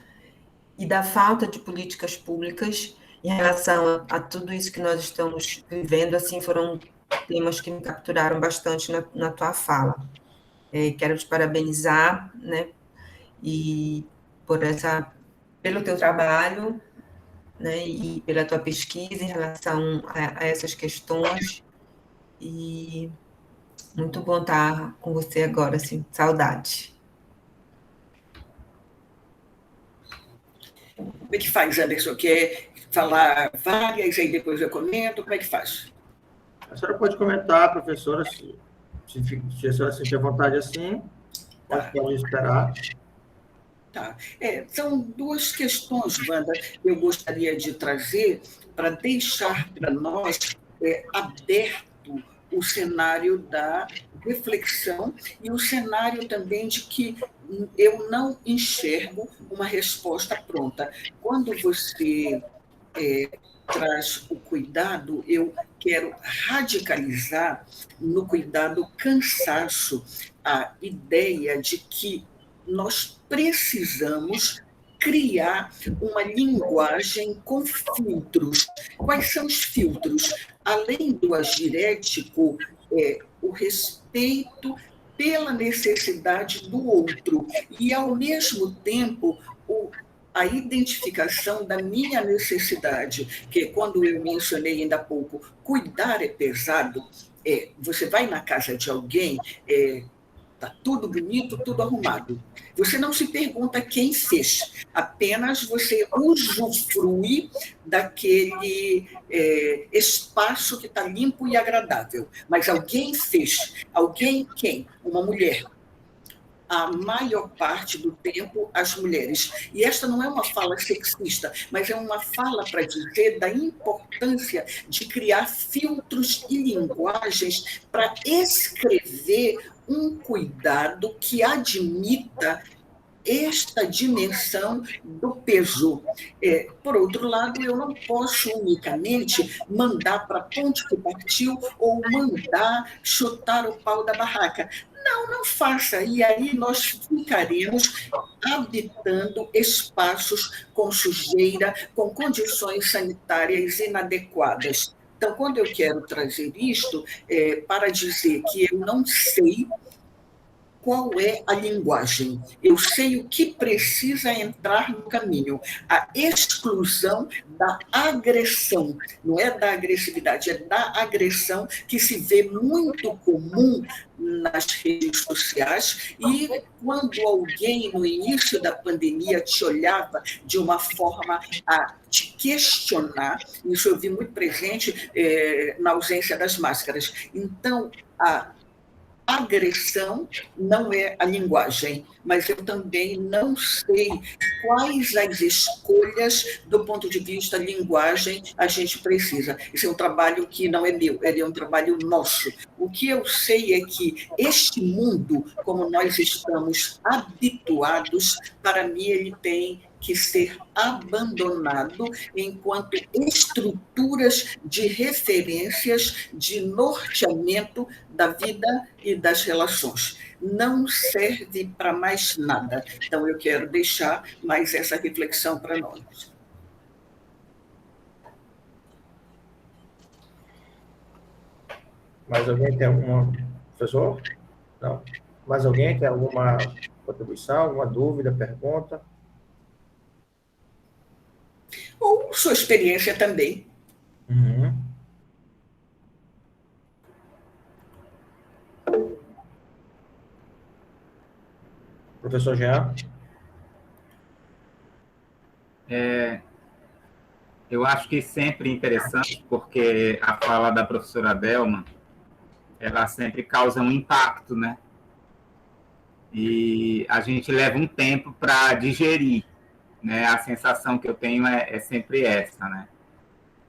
e da falta de políticas públicas em relação a tudo isso que nós estamos vivendo. Assim, foram temas que me capturaram bastante na tua fala. Quero te parabenizar, né, e pelo teu trabalho, né, e pela tua pesquisa em relação a essas questões. E muito bom estar com você agora, assim, saudade. Como é que faz, Anderson? Quer falar várias, aí depois eu comento? Como é que faz? A senhora pode comentar, professora, se a senhora sentir vontade assim, pode esperar. Tá. São duas questões, Wanda, que eu gostaria de trazer para deixar para nós aberto o cenário da reflexão e o cenário também de que eu não enxergo uma resposta pronta. Quando você traz o cuidado, eu quero radicalizar no cuidado cansaço a ideia de que nós precisamos criar uma linguagem com filtros. Quais são os filtros? Além do agir ético, o respeito pela necessidade do outro e, ao mesmo tempo, a identificação da minha necessidade, que quando eu mencionei ainda há pouco, cuidar é pesado, você vai na casa de alguém, está tudo bonito, tudo arrumado. Você não se pergunta quem fez, apenas você usufrui daquele espaço que está limpo e agradável. Mas alguém fez. Alguém quem? Uma mulher. A maior parte do tempo, as mulheres. E esta não é uma fala sexista, mas é uma fala para dizer da importância de criar filtros e linguagens para escrever um cuidado que admita esta dimensão do peso. Por outro lado, eu não posso unicamente mandar para a ponte que partiu ou mandar chutar o pau da barraca. Não faça. E aí nós ficaremos habitando espaços com sujeira, com condições sanitárias inadequadas. Então, quando eu quero trazer isto, para dizer que eu não sei qual é a linguagem, eu sei o que precisa entrar no caminho, a exclusão da agressão, não é da agressividade, é da agressão que se vê muito comum nas redes sociais, e quando alguém no início da pandemia te olhava de uma forma a te questionar, isso eu vi muito presente na ausência das máscaras. Então, a agressão não é a linguagem, mas eu também não sei quais as escolhas do ponto de vista linguagem a gente precisa. Esse é um trabalho que não é meu, ele é um trabalho nosso. O que eu sei é que este mundo, como nós estamos habituados, para mim ele tem que ser abandonado enquanto estruturas de referências, de norteamento da vida e das relações. Não serve para mais nada. Então, eu quero deixar mais essa reflexão para nós. Mais alguém tem alguma... Professor? Não. Mais alguém tem alguma contribuição, alguma dúvida, pergunta? Ou sua experiência também. Uhum. Professor Jean? Eu acho que sempre interessante, porque a fala da professora Delma, ela sempre causa um impacto, né? E a gente leva um tempo para digerir, né? A sensação que eu tenho é sempre essa, né?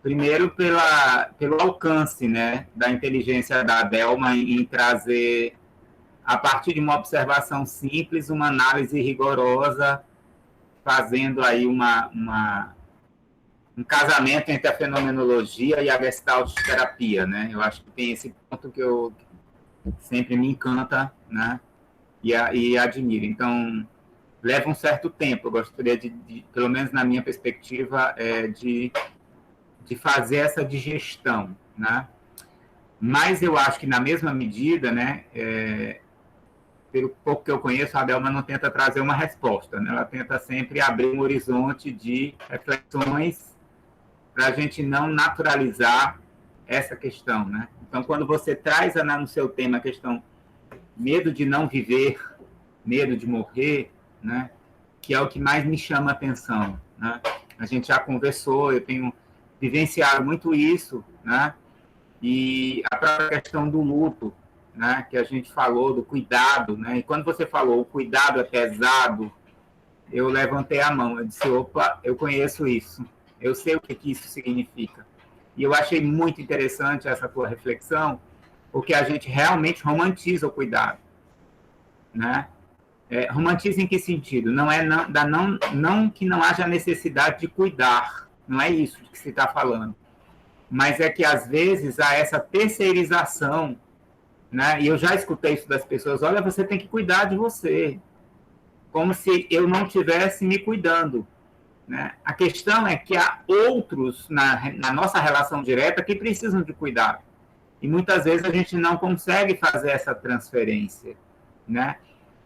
Primeiro, pelo alcance, né, da inteligência da Delma em trazer, a partir de uma observação simples, uma análise rigorosa, fazendo aí um casamento entre a fenomenologia e a gestalterapia, né? Eu acho que tem esse ponto que eu sempre me encanta, né? E admiro. Então, leva um certo tempo. Eu gostaria de pelo menos na minha perspectiva, de fazer essa digestão, né? Mas eu acho que na mesma medida, né? Pelo pouco que eu conheço, a Delma não tenta trazer uma resposta, né? Ela tenta sempre abrir um horizonte de reflexões para a gente não naturalizar essa questão, né? Então, quando você traz no seu tema a questão medo de não viver, medo de morrer, né? Que é o que mais me chama a atenção, né? A gente já conversou, eu tenho vivenciado muito isso, né? E a própria questão do luto, né? Que a gente falou, do cuidado, né? E quando você falou o cuidado é pesado, eu levantei a mão, eu disse, opa, eu conheço isso, eu sei o que isso significa. E eu achei muito interessante essa tua reflexão, porque a gente realmente romantiza o cuidado, né? Romantiza em que sentido? Não é não que não haja necessidade de cuidar, não é isso que se está falando, mas é que às vezes há essa terceirização, né? E eu já escutei isso das pessoas, olha, você tem que cuidar de você, como se eu não estivesse me cuidando, né? A questão é que há outros na nossa relação direta que precisam de cuidado. E muitas vezes a gente não consegue fazer essa transferência, né?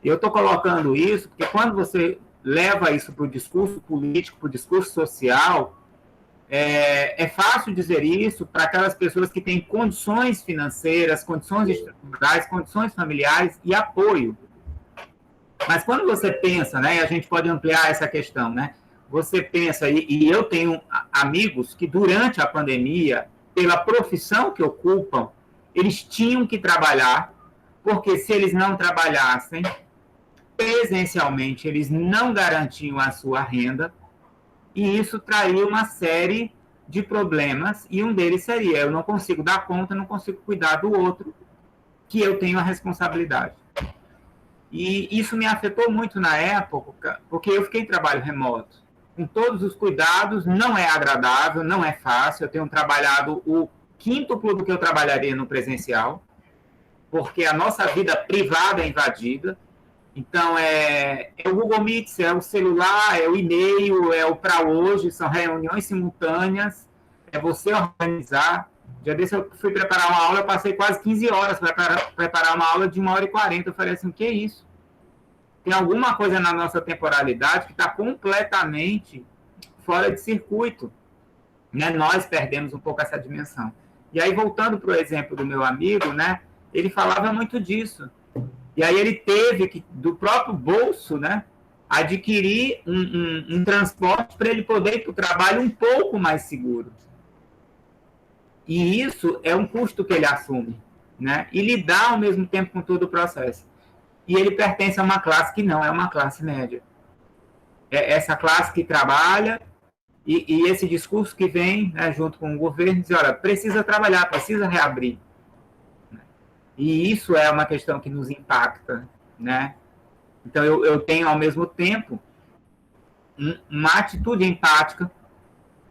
Eu estou colocando isso porque quando você leva isso para o discurso político, para o discurso social, é fácil dizer isso para aquelas pessoas que têm condições financeiras, condições estruturais, condições familiares e apoio. Mas quando você pensa, né, e a gente pode ampliar essa questão, né? Você pensa, e eu tenho amigos que durante a pandemia, pela profissão que ocupam, eles tinham que trabalhar, porque se eles não trabalhassem, presencialmente, eles não garantiam a sua renda, e isso traria uma série de problemas, e um deles seria, eu não consigo dar conta, não consigo cuidar do outro, que eu tenho a responsabilidade. E isso me afetou muito na época, porque eu fiquei em trabalho remoto. Com todos os cuidados, não é agradável, não é fácil. Eu tenho trabalhado o quíntuplo do que eu trabalharia no presencial, porque a nossa vida privada é invadida. Então, é o Google Meet, é o celular, é o e-mail, é o para hoje, são reuniões simultâneas, é você organizar. Já desse eu fui preparar uma aula, eu passei quase 15 horas para preparar uma aula de 1h40. Eu falei assim, o que é isso? Tem alguma coisa na nossa temporalidade que está completamente fora de circuito, né? Nós perdemos um pouco essa dimensão. E aí, voltando para o exemplo do meu amigo, né? Ele falava muito disso. E aí ele teve que, do próprio bolso, né, adquirir um transporte para ele poder ir para o trabalho um pouco mais seguro. E isso é um custo que ele assume, né? E lidar ao mesmo tempo com todo o processo. E ele pertence a uma classe que não é uma classe média. É essa classe que trabalha e esse discurso que vem, né, junto com o governo, diz, olha, precisa trabalhar, precisa reabrir. E isso é uma questão que nos impacta, né? Então, eu tenho, ao mesmo tempo, uma atitude empática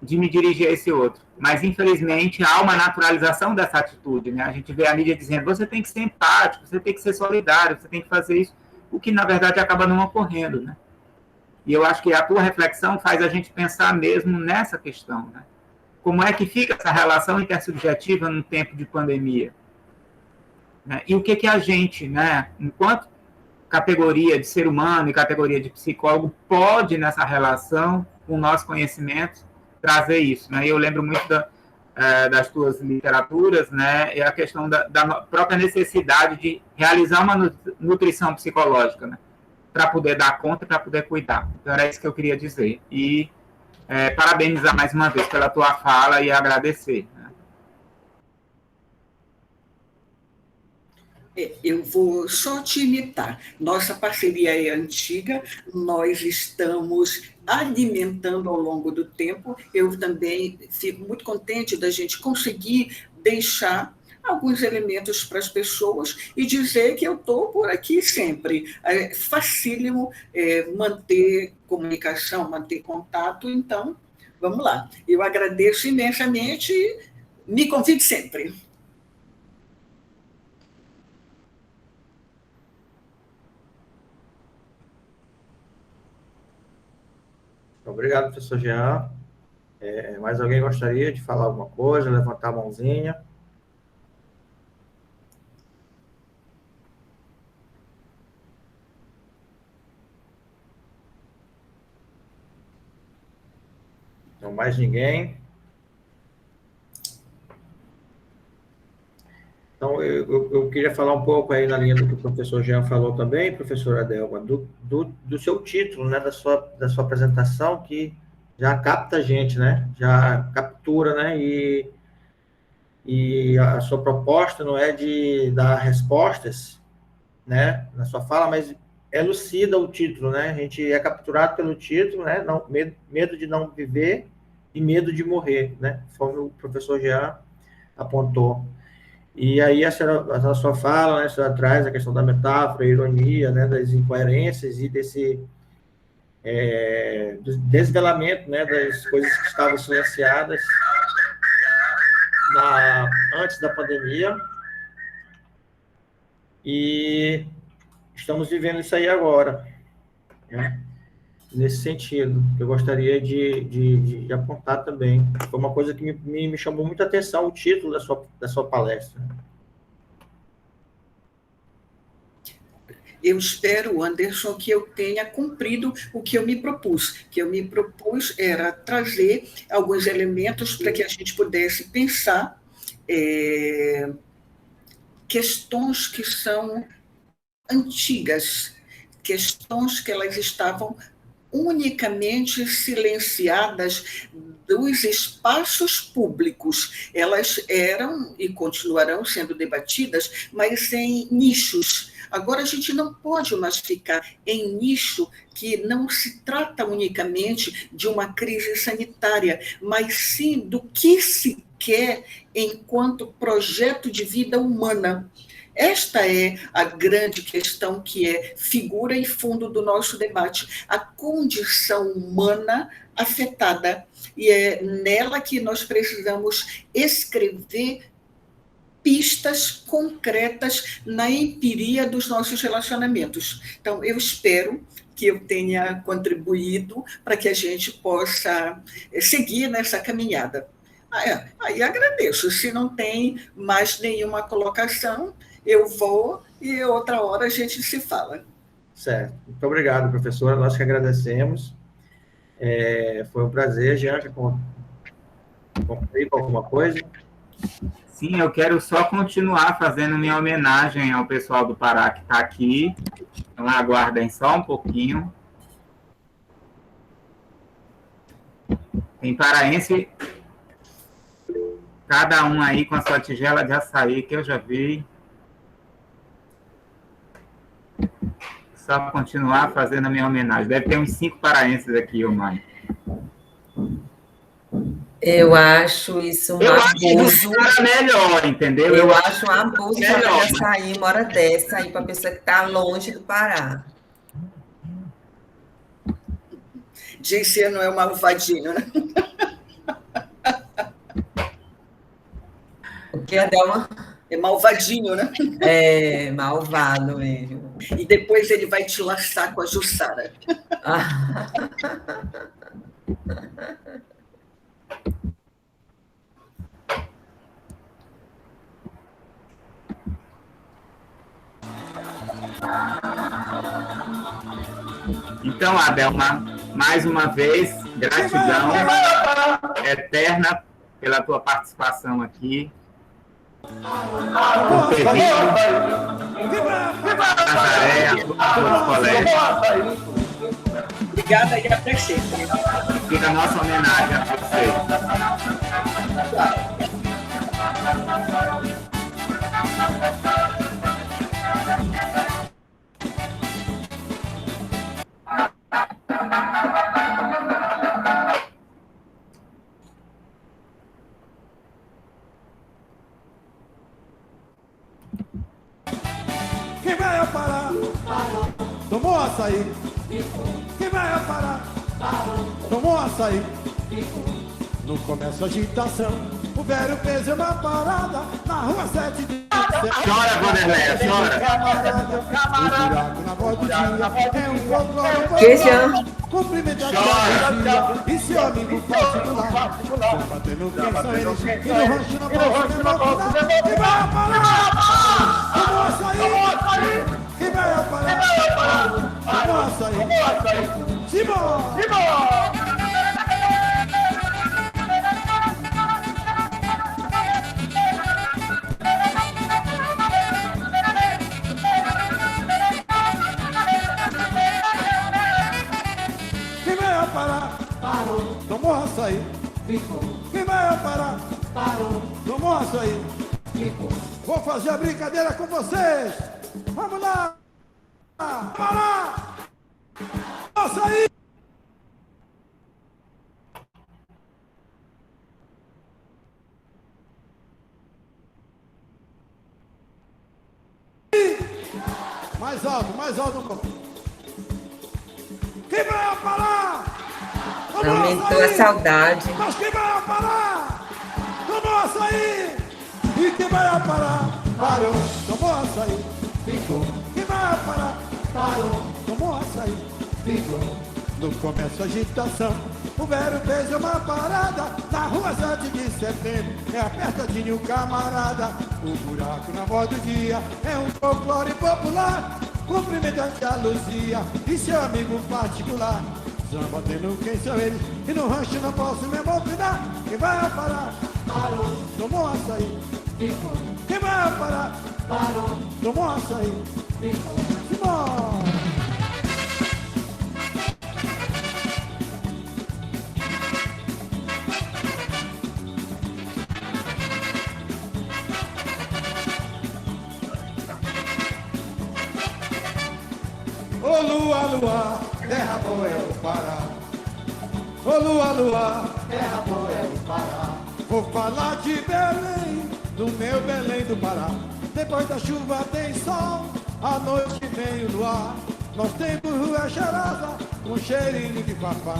de me dirigir a esse outro. Mas, infelizmente, há uma naturalização dessa atitude, né? A gente vê a mídia dizendo, você tem que ser empático, você tem que ser solidário, você tem que fazer isso, o que, na verdade, acaba não ocorrendo, né? E eu acho que a tua reflexão faz a gente pensar mesmo nessa questão, né? Como é que fica essa relação intersubjetiva num tempo de pandemia? E o que a gente, né, enquanto categoria de ser humano e categoria de psicólogo, pode, nessa relação, com o nosso conhecimento, trazer isso, né? Eu lembro muito das tuas literaturas, né, e a questão da própria necessidade de realizar uma nutrição psicológica, né, para poder dar conta, para poder cuidar. Então, era isso que eu queria dizer. E parabenizar mais uma vez pela tua fala e agradecer. Eu vou só te imitar. Nossa parceria é antiga, nós estamos alimentando ao longo do tempo. Eu também fico muito contente da gente conseguir deixar alguns elementos para as pessoas e dizer que eu estou por aqui sempre. É facílimo manter comunicação, manter contato, então, vamos lá. Eu agradeço imensamente e me convide sempre. Obrigado, professor Jean. Mais alguém gostaria de falar alguma coisa, levantar a mãozinha? Então, mais ninguém. eu queria falar um pouco aí na linha do que o professor Jean falou também, professora Delma, do seu título, né, da sua apresentação, que já capta a gente, né, já captura, né, e a sua proposta não é de dar respostas, né, na sua fala, mas elucida o título, né, a gente é capturado pelo título, né, não, medo de não viver e medo de morrer, né, conforme o professor Jean apontou. E aí, a sua fala, né, a senhora traz a questão da metáfora, a ironia, né, das incoerências e desse desvelamento, né, das coisas que estavam silenciadas antes da pandemia. E estamos vivendo isso aí agora, né? Nesse sentido, eu gostaria de apontar também. Foi uma coisa que me chamou muita atenção, o título da sua palestra. Eu espero, Anderson, que eu tenha cumprido o que eu me propus. O que eu me propus era trazer alguns elementos para que a gente pudesse pensar questões que são antigas, questões que elas estavam unicamente silenciadas dos espaços públicos. Elas eram e continuarão sendo debatidas, mas em nichos. Agora, a gente não pode mais ficar em nicho que não se trata unicamente de uma crise sanitária, mas sim do que se quer enquanto projeto de vida humana. Esta é a grande questão que é figura e fundo do nosso debate, a condição humana afetada, e é nela que nós precisamos escrever pistas concretas na empiria dos nossos relacionamentos. Então, eu espero que eu tenha contribuído para que a gente possa seguir nessa caminhada. Aí agradeço. Se não tem mais nenhuma colocação, eu vou e outra hora a gente se fala. Certo. Muito obrigado, professora. Nós que agradecemos. Foi um prazer. Jean, quer concluir com alguma coisa? Sim, eu quero só continuar fazendo minha homenagem ao pessoal do Pará que está aqui. Então, aguardem só um pouquinho. Tem paraense, cada um aí com a sua tigela de açaí, que eu já vi. Só continuar fazendo a minha homenagem. Deve ter uns 5 paraenses aqui, ou mais. Eu acho isso um abuso. Acho melhor, entendeu? Eu acho um abuso para sair uma hora dessa aí para a pessoa que está longe do Pará. Disse, não é um malvadinho, né? O que é Delma? É malvadinho, né? É, malvado mesmo. E depois ele vai te laçar com a Jussara. Então, Adelma, mais uma vez, gratidão eterna pela tua participação aqui. Por ter vindo Nazaré, a todos os colegas. Obrigada e até sempre. Fica a nossa homenagem a vocês. Quem vai ao Pará? Tomou açaí. Quem vai ao Pará? Tomou açaí. No começo agitação, o velho fez uma parada na rua 7 de Chora, Vanderleia, chora. buraco na voz do dia, é um folclore. Que Jean? Cumprimenta a tia, e seu amigo particular. Combatendo quem são eles, e no rancho na voz do quem vai ao Pará? Tomou açaí. Quem vai ao Pará? Tomou açaí. Simão! tomou açaí, ficou. Quem vai parar? Parou. Tomou açaí, ficou. Vou fazer a brincadeira com vocês. Vamos lá. Parar. Açaí. Mais alto um pouco. Quem vai parar? Aumentou a saudade. Mas quem vai parar? Tomou açaí. E quem vai parar? Parou. Tomou açaí. Ficou. Quem vai parar? Parou. Tomou açaí. Ficou. No começo agitação, o velho fez uma parada na rua 7 de setembro, é apertadinho camarada. O buraco na voz do dia é um folclore popular, cumprimentante a Luzia e seu amigo particular. Samba tendo quem são eles, e no rancho não posso me emocionar. Quem vai parar? Parou. Tomou açaí. Ficou. Quem vai parar? Parou. Tomou açaí. Ficou. Simão. Ô lua, lua, terra boa é o Pará. Ô lua, lua, terra boa é o Pará. Vou falar de Belém, do meu Belém do Pará. Depois da chuva tem sol, à noite vem o luar. Nós temos rua cheirosa, com cheirinho de papá.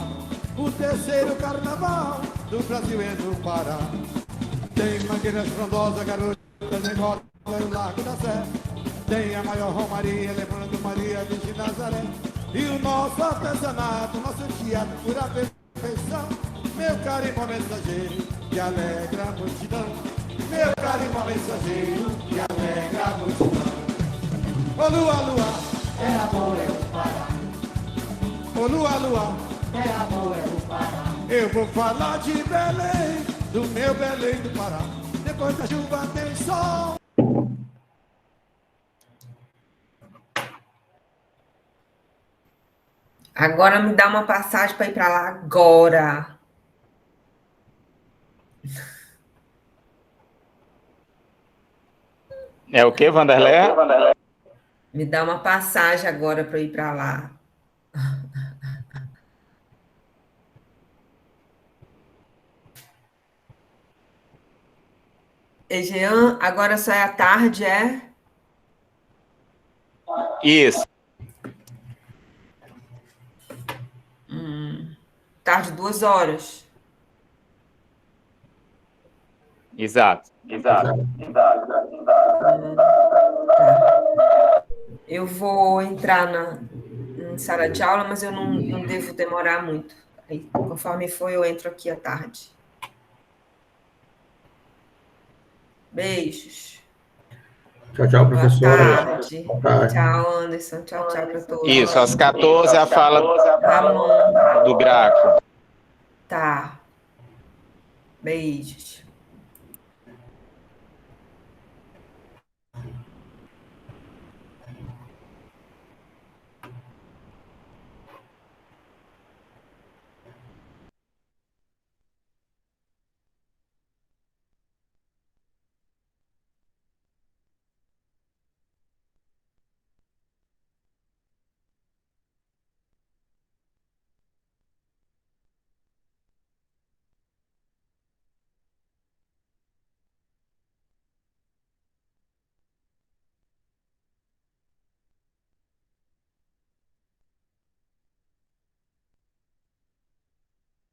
O terceiro carnaval do Brasil é no Pará. Tem mangueiras frondosas, garotas negócios no Largo da Sé. Tem a maior romaria, lembrando Maria de Nazaré. E o nosso artesanato, nosso teatro, pura perfeição. Meu carimbo mensageiro, que alegra a multidão. Meu carimbo mensageiro, que alegra a multidão. Ô lua, lua, terra boa é o Pará. Ô lua, lua, terra boa é o Pará. Eu vou falar de Belém, do meu Belém do Pará. Depois da chuva tem sol. Agora me dá uma passagem para ir para lá agora. É o que, Vanderlei? Me dá uma passagem agora para ir para lá. Jean, agora só é à tarde, é? Isso. Tarde, 2 horas. Exato. Eu vou entrar na sala de aula, mas eu não devo demorar muito. Aí, conforme for, eu entro aqui à tarde. Beijos. Tchau, professora. Boa tarde. Tchau, Anderson. Tchau para todos. Isso, às 14 a fala Ramon. do Graco. Tá. Beijos.